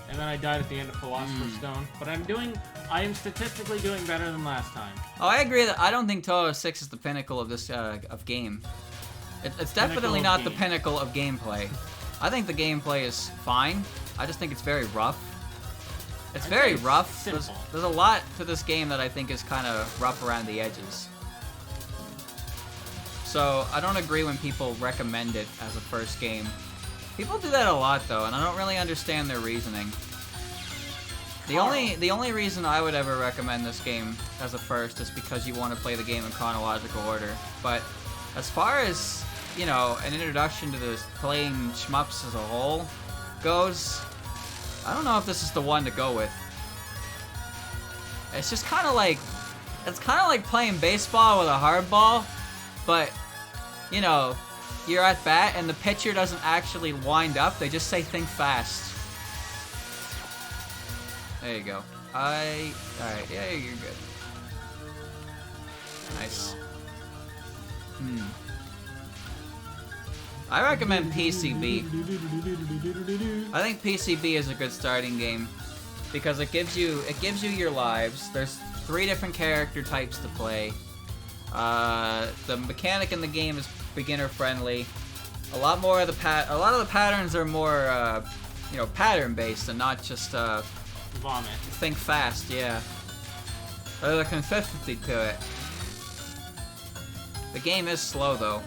And then I died at the end of Philosopher's Stone. But I am statistically doing better than last time. Oh, I agree that I don't think Touhou 6 is the pinnacle of this, of game. It's definitely not the pinnacle of gameplay. I think the gameplay is fine. I just think it's very rough. It's very rough. There's a lot to this game that I think is kind of rough around the edges. So, I don't agree when people recommend it as a first game. People do that a lot, though, and I don't really understand their reasoning. The only reason I would ever recommend this game as a first is because you want to play the game in chronological order. But as far as, you know, an introduction to this playing shmups as a whole goes, I don't know if this is the one to go with. It's just kind of like, playing baseball with a hard ball, but, you know, you're at bat and the pitcher doesn't actually wind up, they just say think fast. There you go. Alright, yeah, you're good. Nice. I recommend PCB. I think PCB is a good starting game because it gives you your lives. There's 3 different character types to play. The mechanic in the game is beginner friendly. A lot of the patterns are more you know, pattern based and not just vomit. Think fast, yeah. There's a consistency to it. The game is slow though.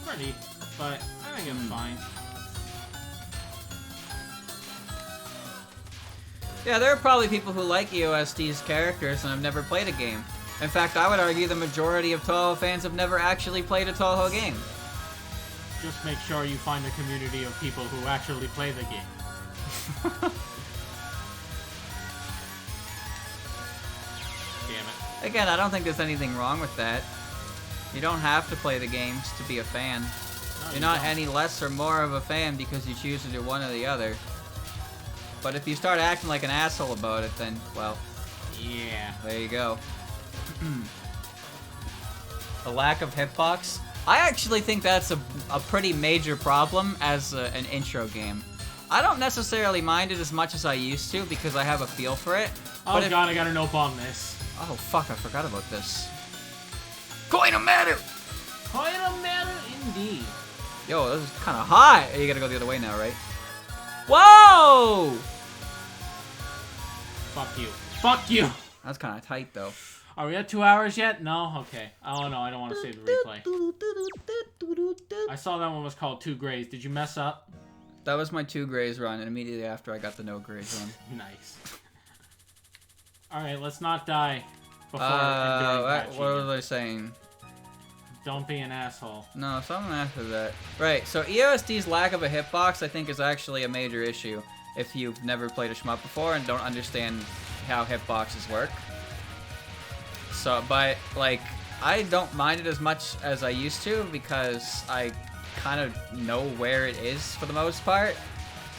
Pretty, but I think it's fine. Yeah, there are probably people who like EoSD's characters and have never played a game. In fact, I would argue the majority of Touhou fans have never actually played a Touhou game. Just make sure you find a community of people who actually play the game. Damn it. Again, I don't think there's anything wrong with that. You don't have to play the games to be a fan. No, You're not any less or more of a fan because you choose to do one or the other. But if you start acting like an asshole about it, then, well... Yeah. There you go. The lack of hitbox? I actually think that's a pretty major problem as an intro game. I don't necessarily mind it as much as I used to because I have a feel for it. Oh god, I gotta no-bomb this. Oh fuck, I forgot about this. Koinomaru! Koinomaru indeed. Yo, this is kind of hot. You gotta go the other way now, right? Whoa! Fuck you. Fuck you! That's kind of tight, though. Are we at 2 hours yet? No? Okay. Oh no, I don't want to save the replay. I saw that one was called 2 Grays. Did you mess up? That was my 2 Grays run, and immediately after I got the no Grays run. Nice. Alright, let's not die before enduring patching. What was I saying? Don't be an asshole. No, something after that. Right, so EoSD's lack of a hitbox, I think, is actually a major issue if you've never played a shmup before and don't understand how hitboxes work. So, but, like, I don't mind it as much as I used to because I kind of know where it is for the most part.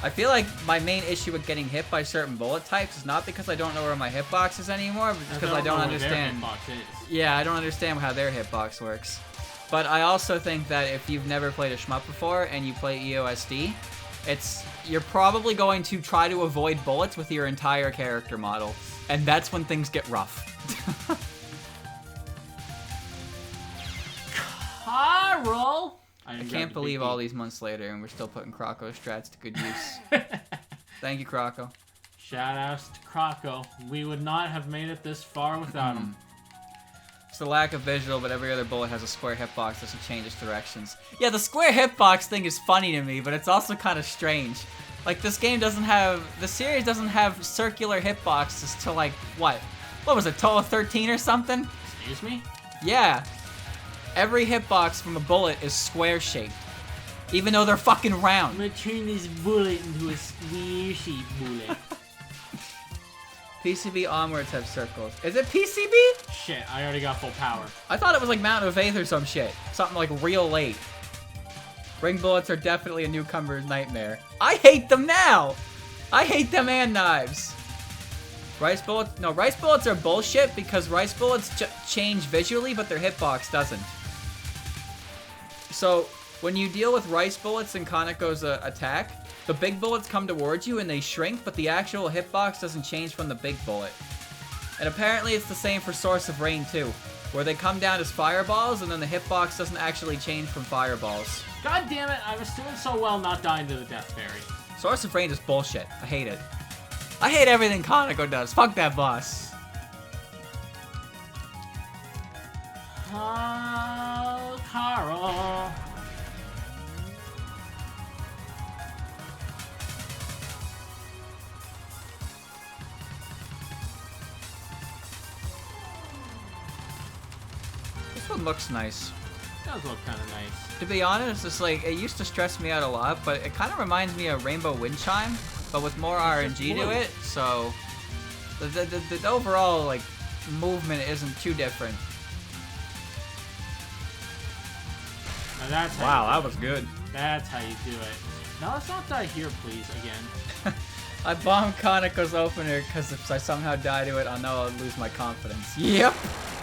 I feel like my main issue with getting hit by certain bullet types is not because I don't know where my hitbox is anymore, but because I don't understand. Their hitbox is. Yeah, I don't understand how their hitbox works. But I also think that if you've never played a shmup before and you play EoSD, you're probably going to try to avoid bullets with your entire character model, and that's when things get rough. Carl! I can't believe all these months later and we're still putting Croco strats to good use. Thank you, Croco. Shoutouts to Croco. We would not have made it this far without him. It's the lack of visual, but every other bullet has a square hitbox, doesn't change its directions. Yeah, the square hitbox thing is funny to me, but it's also kind of strange. Like, this game doesn't have... The series doesn't have circular hitboxes to, like, what? What was it, Touhou 13 or something? Excuse me? Yeah. Every hitbox from a bullet is square-shaped. Even though they're fucking round. I'm gonna turn this bullet into a square-shaped bullet. PCB onwards have circles. Is it PCB? Shit, I already got full power. I thought it was like Mountain of Faith or some shit. Something like real late. Ring bullets are definitely a newcomer's nightmare. I hate them now! I hate them and knives. Rice bullets? No, rice bullets are bullshit because rice bullets change visually, but their hitbox doesn't. So, when you deal with rice bullets in Kaneko's attack, the big bullets come towards you and they shrink, but the actual hitbox doesn't change from the big bullet. And apparently it's the same for Source of Rain too, where they come down as fireballs and then the hitbox doesn't actually change from fireballs. God damn it, I was doing so well not dying to the Death Fairy. Source of Rain is bullshit. I hate it. I hate everything Kaneko does. Fuck that boss. Oh, Carl. This one looks nice. It does look kind of nice. To be honest, it's like, it used to stress me out a lot, but it kind of reminds me of Rainbow Wind Chime, but with more RNG to it, so the overall, like, movement isn't too different. Now that's how Wow, that was good. That's how you do it. Now let's not die here, please, again. I bombed Kaneko's opener because if I somehow die to it, I'll know I'll lose my confidence. Yep!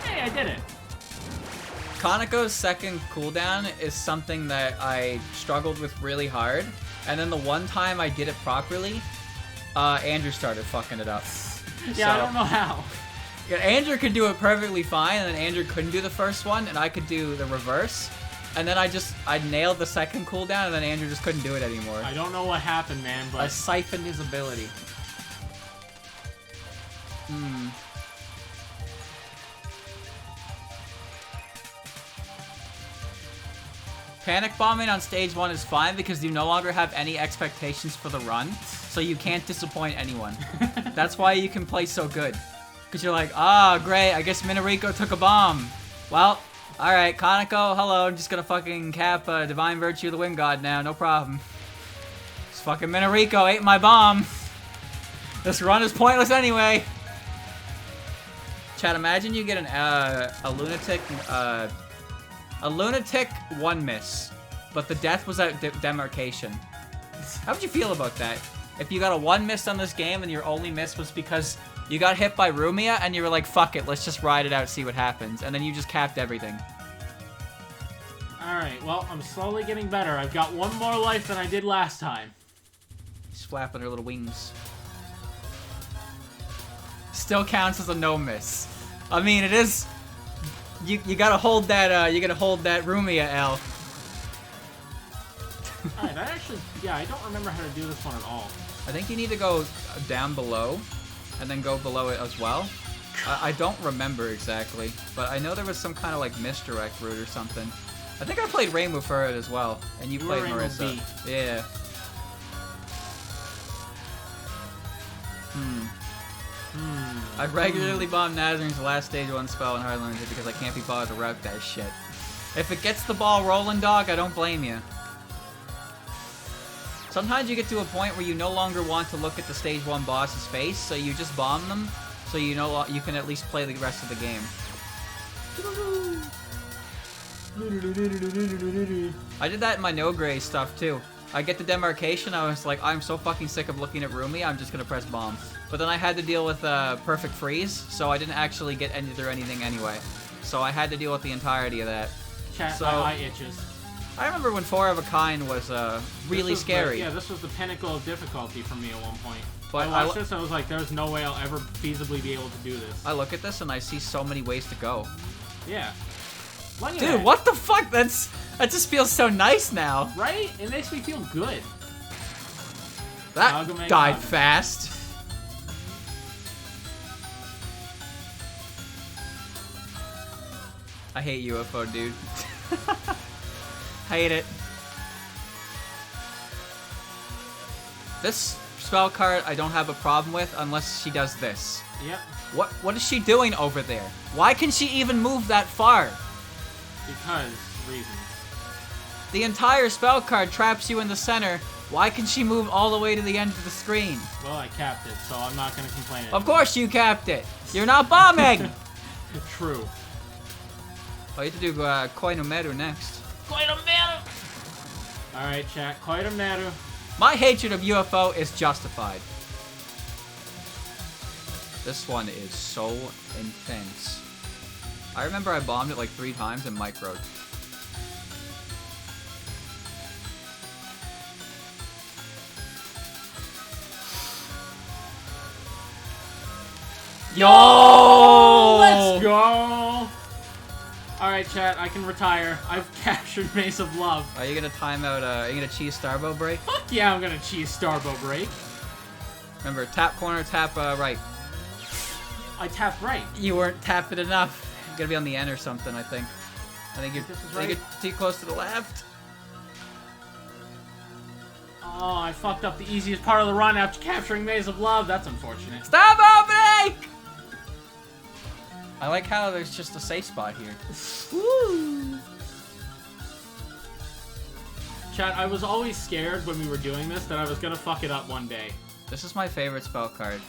Hey, I did it! Kaneko's second cooldown is something that I struggled with really hard, and then the one time I did it properly, Andrew started fucking it up. Yeah, I don't know how. Yeah, Andrew could do it perfectly fine, and then Andrew couldn't do the first one, and I could do the reverse. And then I nailed the second cooldown, and then Andrew just couldn't do it anymore. I don't know what happened, man, but... I siphoned his ability. Panic bombing on stage 1 is fine because you no longer have any expectations for the run, so you can't disappoint anyone. That's why you can play so good. Because you're like, ah, great, I guess Minariko took a bomb. Well, alright, Kaneko, hello, I'm just gonna fucking cap Divine Virtue of the Wind God now, no problem. This fucking Minariko ate my bomb. This run is pointless anyway. Chat, imagine you get a lunatic one miss, but the death was at demarcation. How would you feel about that? If you got a one miss on this game and your only miss was because you got hit by Remilia and you were like, fuck it, let's just ride it out, see what happens, and then you just capped everything. Alright, well, I'm slowly getting better. I've got one more life than I did last time. She's flapping her little wings. Still counts as a no miss. I mean, it is... You gotta hold that, you gotta hold that Remilia L. Alright, I actually, yeah, I don't remember how to do this one at all. I think you need to go down below, and then go below it as well. I don't remember exactly, but I know there was some kind of like misdirect route or something. I think I played Rainbow for it as well, and you played Marissa. Yeah. I regularly bomb Nazarene's last stage 1 spell and hardly learns it because I can't be bothered to route that shit. If it gets the ball rolling, dog, I don't blame you. Sometimes you get to a point where you no longer want to look at the stage 1 boss's face, so you just bomb them, so you know you can at least play the rest of the game. I did that in my no-gray stuff too. I get the demarcation, I was like, I'm so fucking sick of looking at Rumi, I'm just gonna press bomb. But then I had to deal with perfect freeze, so I didn't actually get through anything anyway. So I had to deal with the entirety of that. Chat, so, my eye itches. I remember when 4 of a Kind was really scary. Yeah, this was the pinnacle of difficulty for me at one point. But I watched this and I was like, there's no way I'll ever feasibly be able to do this. I look at this and I see so many ways to go. Yeah. Look at Dude, that. what the fuck? That just feels so nice now. Right? It makes me feel good. That died fast. I hate UFO, dude. Hate it. This spell card I don't have a problem with unless she does this. Yep. What is she doing over there? Why can she even move that far? Because reasons. The entire spell card traps you in the center. Why can she move all the way to the end of the screen? Well, I capped it, so I'm not gonna complain anymore. Of course you capped it. You're not bombing. True. Oh, you have to do Koinomeru next. Koinomeru! Alright, chat. Koinomeru. My hatred of UFO is justified. This one is so intense. I remember I bombed it like 3 times and microed. Yo! Let's go! Alright, chat, I can retire. I've captured Maze of Love. Are you gonna time out, are you gonna cheese Starbow break? Fuck yeah, I'm gonna cheese Starbow break. Remember, tap corner, tap right. I tapped right. You weren't tapping enough. You gotta be on the end or something, I think. I think you're too close to the left. Oh, I fucked up the easiest part of the run after capturing Maze of Love. That's unfortunate. Starbow break! I like how there's just a safe spot here. Woo! Chat, I was always scared when we were doing this that I was gonna fuck it up one day. This is my favorite spell card.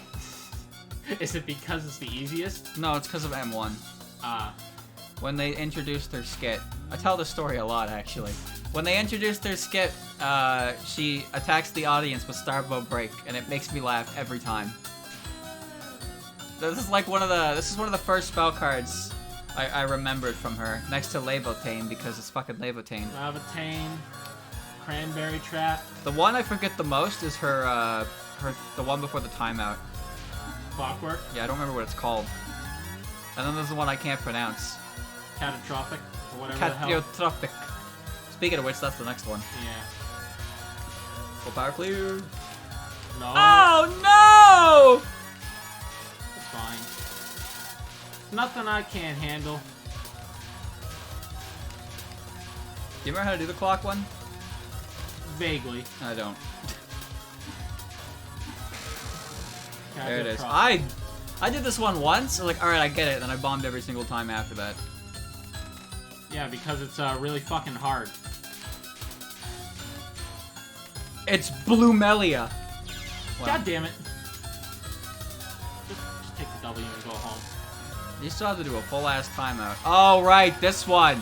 Is it because it's the easiest? No, it's because of M1. Ah. When they introduced their skit. I tell this story a lot, actually. When they introduced their skit, she attacks the audience with Starbow break, and it makes me laugh every time. This is like one of the first spell cards I remembered from her, next to Levotane, because it's fucking Levotane. Levotane, Cranberry Trap. The one I forget the most is the one before the timeout. Clockwork? Yeah, I don't remember what it's called. And then there's the one I can't pronounce. Catastrophic, or whatever the hell. Catastrophic. Speaking of which, that's the next one. Yeah. Full power clear. No. Oh, no! It's fine. Nothing I can't handle. Do you remember how to do the clock one? Vaguely. I don't. Yeah, There it is. I did this one once. I was like, alright, I get it. Then I bombed every single time after that. Yeah, because it's really fucking hard. It's Remilia. Wow. God damn it. Just take the W and go home. You still have to do a full-ass timeout. Oh, right, this one.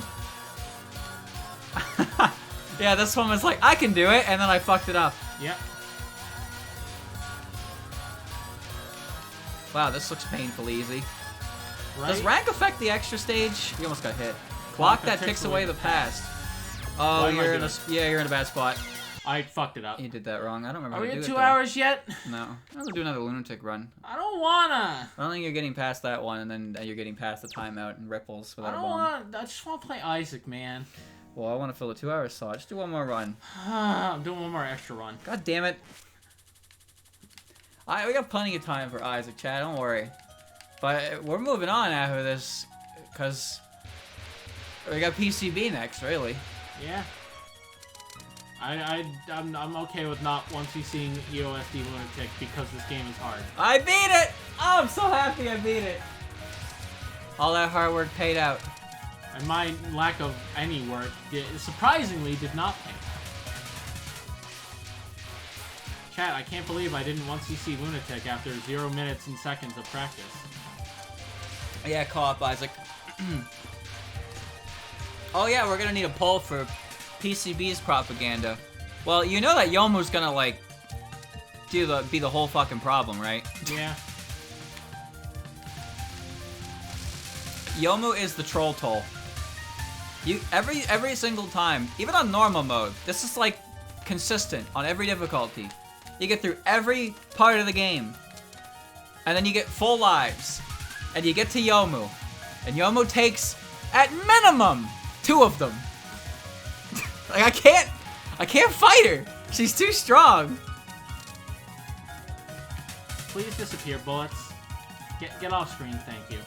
Yeah, this one was like, I can do it, and then I fucked it up. Yep. Wow, this looks painfully easy. Right? Does rank affect the extra stage? You almost got hit. Clock that ticks away the past. Oh, you're in a bad spot. I fucked it up. You did that wrong. I don't remember Are how we to do at it, 2 though. hours yet? No. I'm gonna do another lunatic run. I don't wanna. I don't think you're getting past that one, and then you're getting past the timeout and ripples I without a don't bomb. wanna. I just wanna play Isaac, man. Well, I want to fill a 2-hour slot. Just do one more run. I'm doing one more extra run. God damn it. We got plenty of time for Isaac, Chad. Don't worry. But we're moving on after this, because we got PCB next, really. Yeah. I'm okay with not once you seeing EoSD Lunatic because this game is hard. I beat it! Oh, I'm so happy I beat it. All that hard work paid out. And my lack of any work surprisingly did not pay. Chat, I can't believe I didn't once see Lunatic after 0 minutes and seconds of practice. Yeah, co-op, Isaac. Oh yeah, we're gonna need a poll for PCB's propaganda. Well, you know that Yomu's gonna, like, be the whole fucking problem, right? Yeah. Yomu is the troll toll. Every single time, even on normal mode, this is like consistent on every difficulty. You get through every part of the game, and then you get full lives, and you get to Yomu, and Yomu takes at minimum 2 of them. Like I can't fight her. She's too strong. Please disappear, bullets. Get off screen, thank you.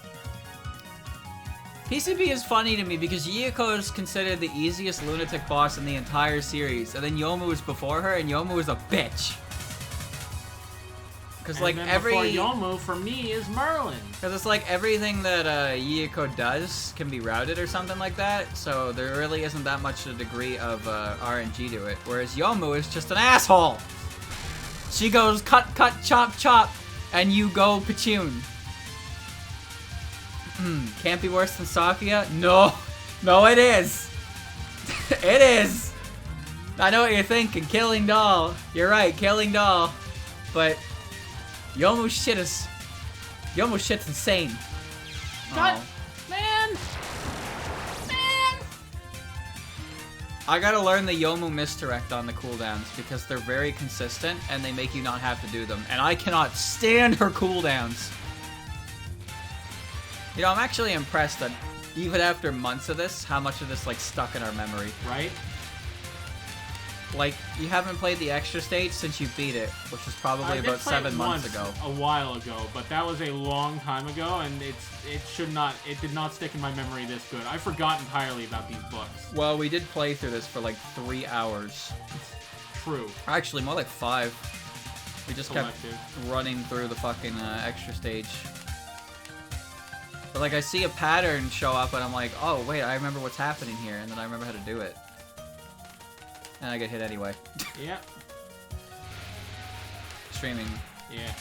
PCB is funny to me because Yuyiko is considered the easiest lunatic boss in the entire series, and then Yomu is before her, and Yomu is a bitch. Because like before Yomu for me is Merlin. Because it's like everything that Yuyiko does can be routed or something like that, so there really isn't that much a degree of RNG to it. Whereas Yomu is just an asshole. She goes cut, cut, chop, chop, and you go pachun. Can't be worse than Sakuya? No. No, it is. It is. I know what you're thinking. Killing Doll. You're right, Killing Doll. But Yomu shit's insane. God, Oh. man. I gotta learn the Yomu misdirect on the cooldowns because they're very consistent and they make you not have to do them. And I cannot stand her cooldowns. You know, I'm actually impressed that even after months of this, how much of this like stuck in our memory. Right? Like, you haven't played the extra stage since you beat it, which was probably about 7 months ago. A while ago, but that was a long time ago, and it did not stick in my memory this good. I forgot entirely about these books. Well, we did play through this for like 3 hours. True. Actually, more like 5. We just kept running through the fucking extra stage. But like, I see a pattern show up, and I'm like, oh wait, I remember what's happening here, and then I remember how to do it. And I get hit anyway. Yep. Streaming. Yeah.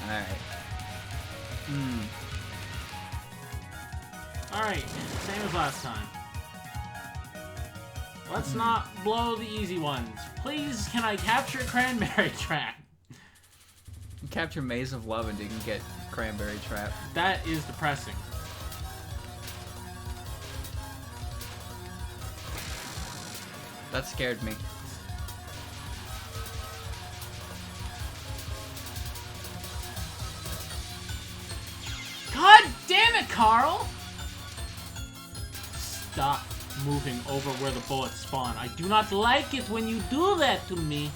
Alright. Alright, same as last time. Let's not blow the easy ones. Please, can I capture Cranberry Trap? Capture Maze of Love and you can get Cranberry Trap. That is depressing. That scared me. God damn it, Carl! Stop moving over where the bullets spawn. I do not like it when you do that to me.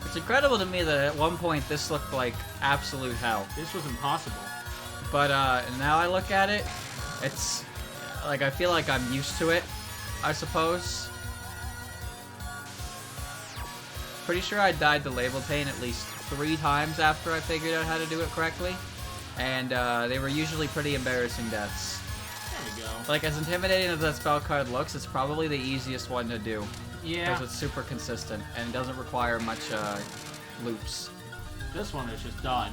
It's incredible to me that at one point this looked like absolute hell. This was impossible. But now I look at it, it's like I feel like I'm used to it, I suppose. Pretty sure I died to label pain at least 3 times after I figured out how to do it correctly. And they were usually pretty embarrassing deaths. There we go. Like, as intimidating as that spell card looks, it's probably the easiest one to do. Yeah. Because it's super consistent and doesn't require much loops. This one is just dodge.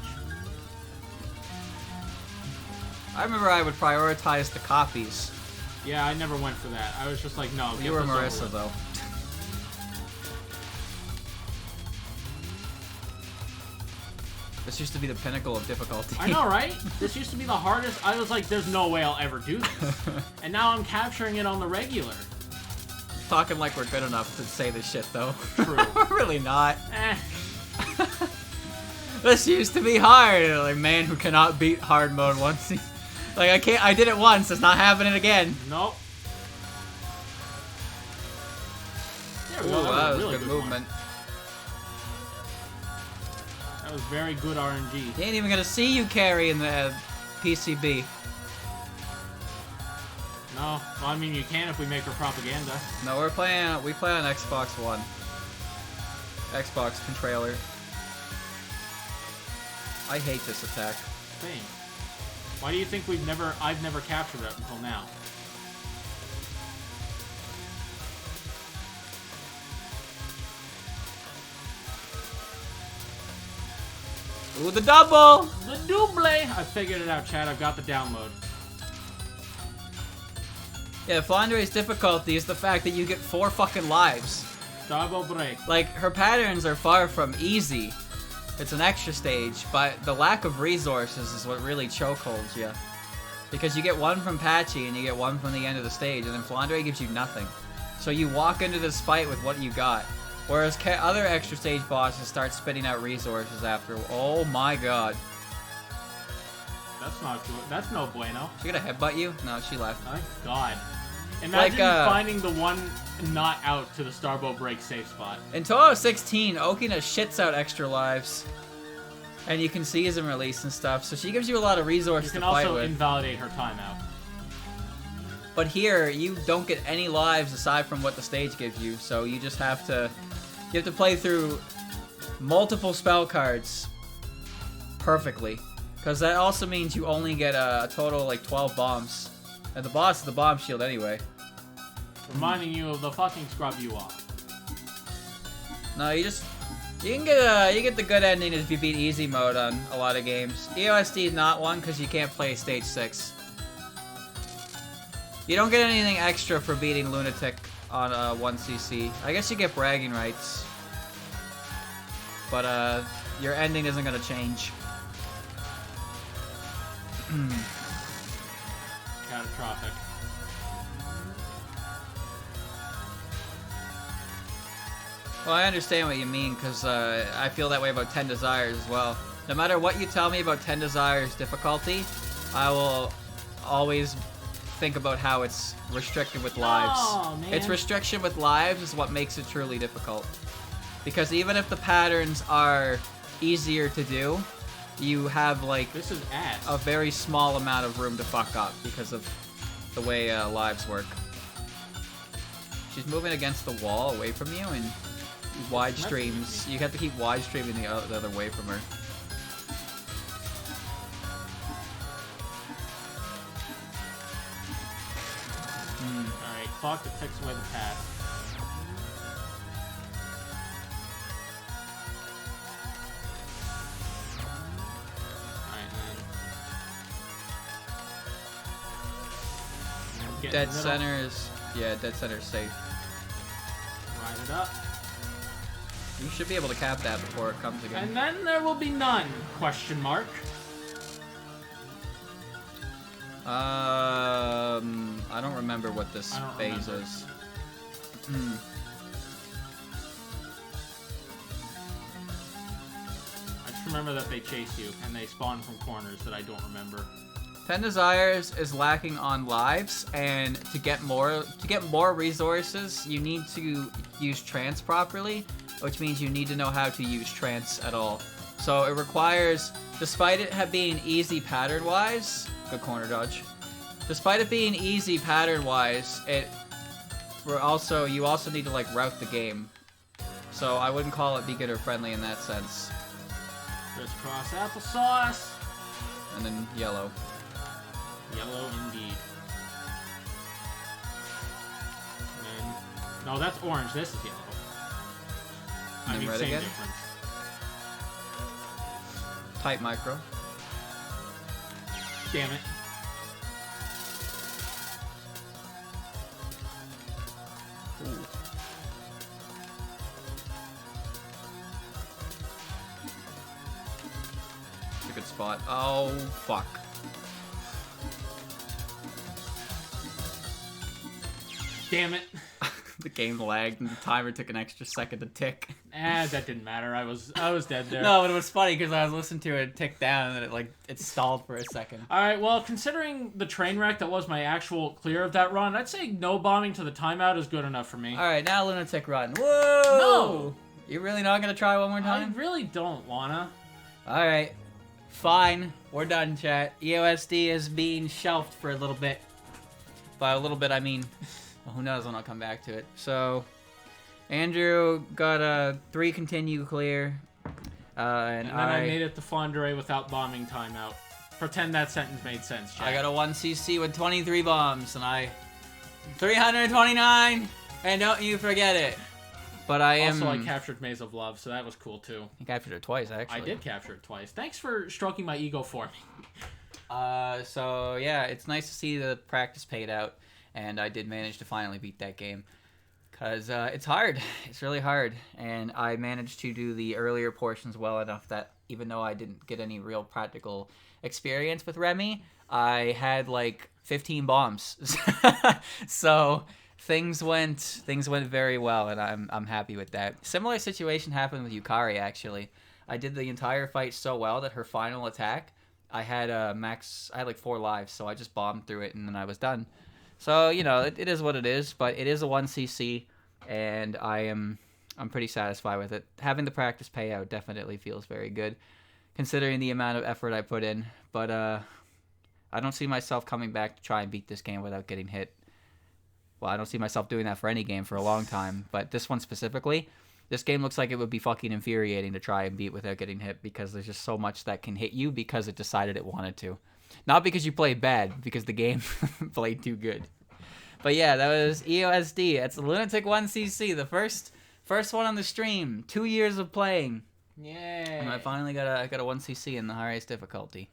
I remember I would prioritize the copies. Yeah, I never went for that. I was just like, no. You were Marissa, though. This used to be the pinnacle of difficulty. I know, right? This used to be the hardest. I was like, there's no way I'll ever do this. And now I'm capturing it on the regular. Talking like we're good enough to say this shit, though. True. We're really not. Eh. This used to be hard. Like, man who cannot beat hard mode once. Like, I did it once. It's not happening again. Nope. There we Ooh, go. that was really good movement. That was very good RNG. You ain't even gonna see you carry in the PCB. No, well, I mean you can if we make her propaganda. No, we play on Xbox One. Xbox controller. I hate this attack. Same. Why do you think I've never captured it until now? Ooh, the double! The double! I figured it out, Chad. I've got the download. Yeah, Flandre's difficulty is the fact that you get 4 fucking lives. Double break. Like, her patterns are far from easy. It's an extra stage, but the lack of resources is what really chokeholds you. Because you get 1 from Patchy and you get 1 from the end of the stage, and then Flandre gives you nothing. So you walk into this fight with what you got. Whereas other extra stage bosses start spitting out resources after. Oh my god. That's not good. That's no bueno. She gonna headbutt you? No, she left. Thank God. Imagine Like, finding the one not out to the Starbow break safe spot. In Touhou 16, Okina shits out extra lives. And you can season release and stuff, so she gives you a lot of resources to fight with. You can also invalidate her timeout. But here, you don't get any lives aside from what the stage gives you, so you just have to... You have to play through multiple spell cards perfectly. Because that also means you only get a total of like 12 bombs. And the boss is the bomb shield anyway. Reminding you of the fucking scrub you are. No, you can get the good ending if you beat easy mode on a lot of games. EoSD is not one because you can't play stage 6. You don't get anything extra for beating Lunatic on 1cc. I guess you get bragging rights. But your ending isn't gonna change. Catastrophic. Well, I understand what you mean, because I feel that way about 10 Desires as well. No matter what you tell me about 10 Desires difficulty, I will always think about how it's restricted with lives. Oh, man. Its restriction with lives is what makes it truly difficult. Because even if the patterns are easier to do, you have, like, this is ass. A very small amount of room to fuck up because of the way lives work. She's moving against the wall away from you, and wide streams. You have to keep wide streaming the other way from her. Alright, fuck, it takes away the path. Alright, then. Dead center is... Yeah, dead center is safe. Ride it up. You should be able to cap that before it comes again. And then there will be none, question mark. I don't remember what this phase remember. is. I just remember that they chase you, and they spawn from corners that I don't remember. 10 Desires is lacking on lives, and to get more resources, you need to use trance properly, which means you need to know how to use trance at all. So it requires, despite it being easy pattern-wise, good corner dodge. Despite it being easy pattern-wise, you also need to like route the game. So I wouldn't call it beginner-friendly in that sense. Crisscross applesauce. And then yellow. Yellow indeed. And no, that's orange. This is yellow. And I mean, red same again? difference. Type micro. Damn it. Ooh. It's a good spot. Oh, fuck. Damn it. The game lagged and the timer took an extra second to tick. That didn't matter. I was dead there. No, but it was funny because I was listening to it tick down and then it stalled for a second. Alright, well, considering the train wreck that was my actual clear of that run, I'd say no bombing to the timeout is good enough for me. Alright, now Lunatic Run. Whoa! No! You're really not going to try one more I time? really don't wanna. Alright. Fine. We're done, chat. EoSD is being shelved for a little bit. By a little bit, I mean... Well, who knows when I'll come back to it. So, Andrew got a 3 continue clear. And then I made it to Fondre without bombing timeout. Pretend that sentence made sense, chat. I got a 1cc with 23 bombs, and 329, and don't you forget it. But I Also, I captured Maze of Love, so that was cool, too. You captured it twice, actually. I did capture it twice. Thanks for stroking my ego for me. So, yeah, it's nice to see the practice paid out. And I did manage to finally beat that game. Because it's hard. It's really hard. And I managed to do the earlier portions well enough that even though I didn't get any real practical experience with Remy, I had like 15 bombs. So things went very well, and I'm happy with that. Similar situation happened with Yukari, actually. I did the entire fight so well that her final attack, I had like 4 lives, so I just bombed through it and then I was done. So, you know, it is what it is, but it is a 1cc, and I'm pretty satisfied with it. Having the practice payout definitely feels very good. considering the amount of effort I put in. But I don't see myself coming back to try and beat this game without getting hit. Well, I don't see myself doing that for any game for a long time, but this one specifically, this game looks like it would be fucking infuriating to try and beat without getting hit because there's just so much that can hit you because it decided it wanted to. Not because you played bad, because the game played too good. But yeah, that was EoSD. It's Lunatic 1cc, the first one on the stream. 2 years of playing. Yay. And I finally got a 1cc in the highest difficulty.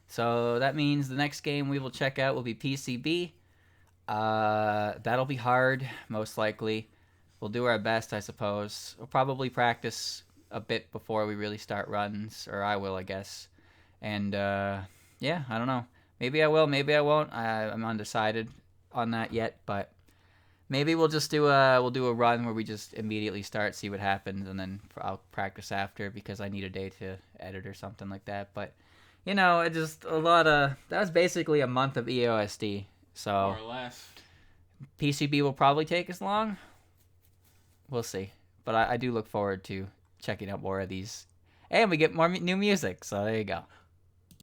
So that means the next game we will check out will be PCB. That'll be hard, most likely. We'll do our best, I suppose. We'll probably practice a bit before we really start runs, or I will, I guess. And yeah, I don't know. Maybe I will, maybe I won't. I'm undecided on that yet, but maybe we'll just do a run where we just immediately start, see what happens, and then I'll practice after because I need a day to edit or something like that. But you know, it just that was basically a month of EoSD. So more or less. PCB will probably take as long. We'll see. But I do look forward to checking out more of these. And we get more new music, so there you go.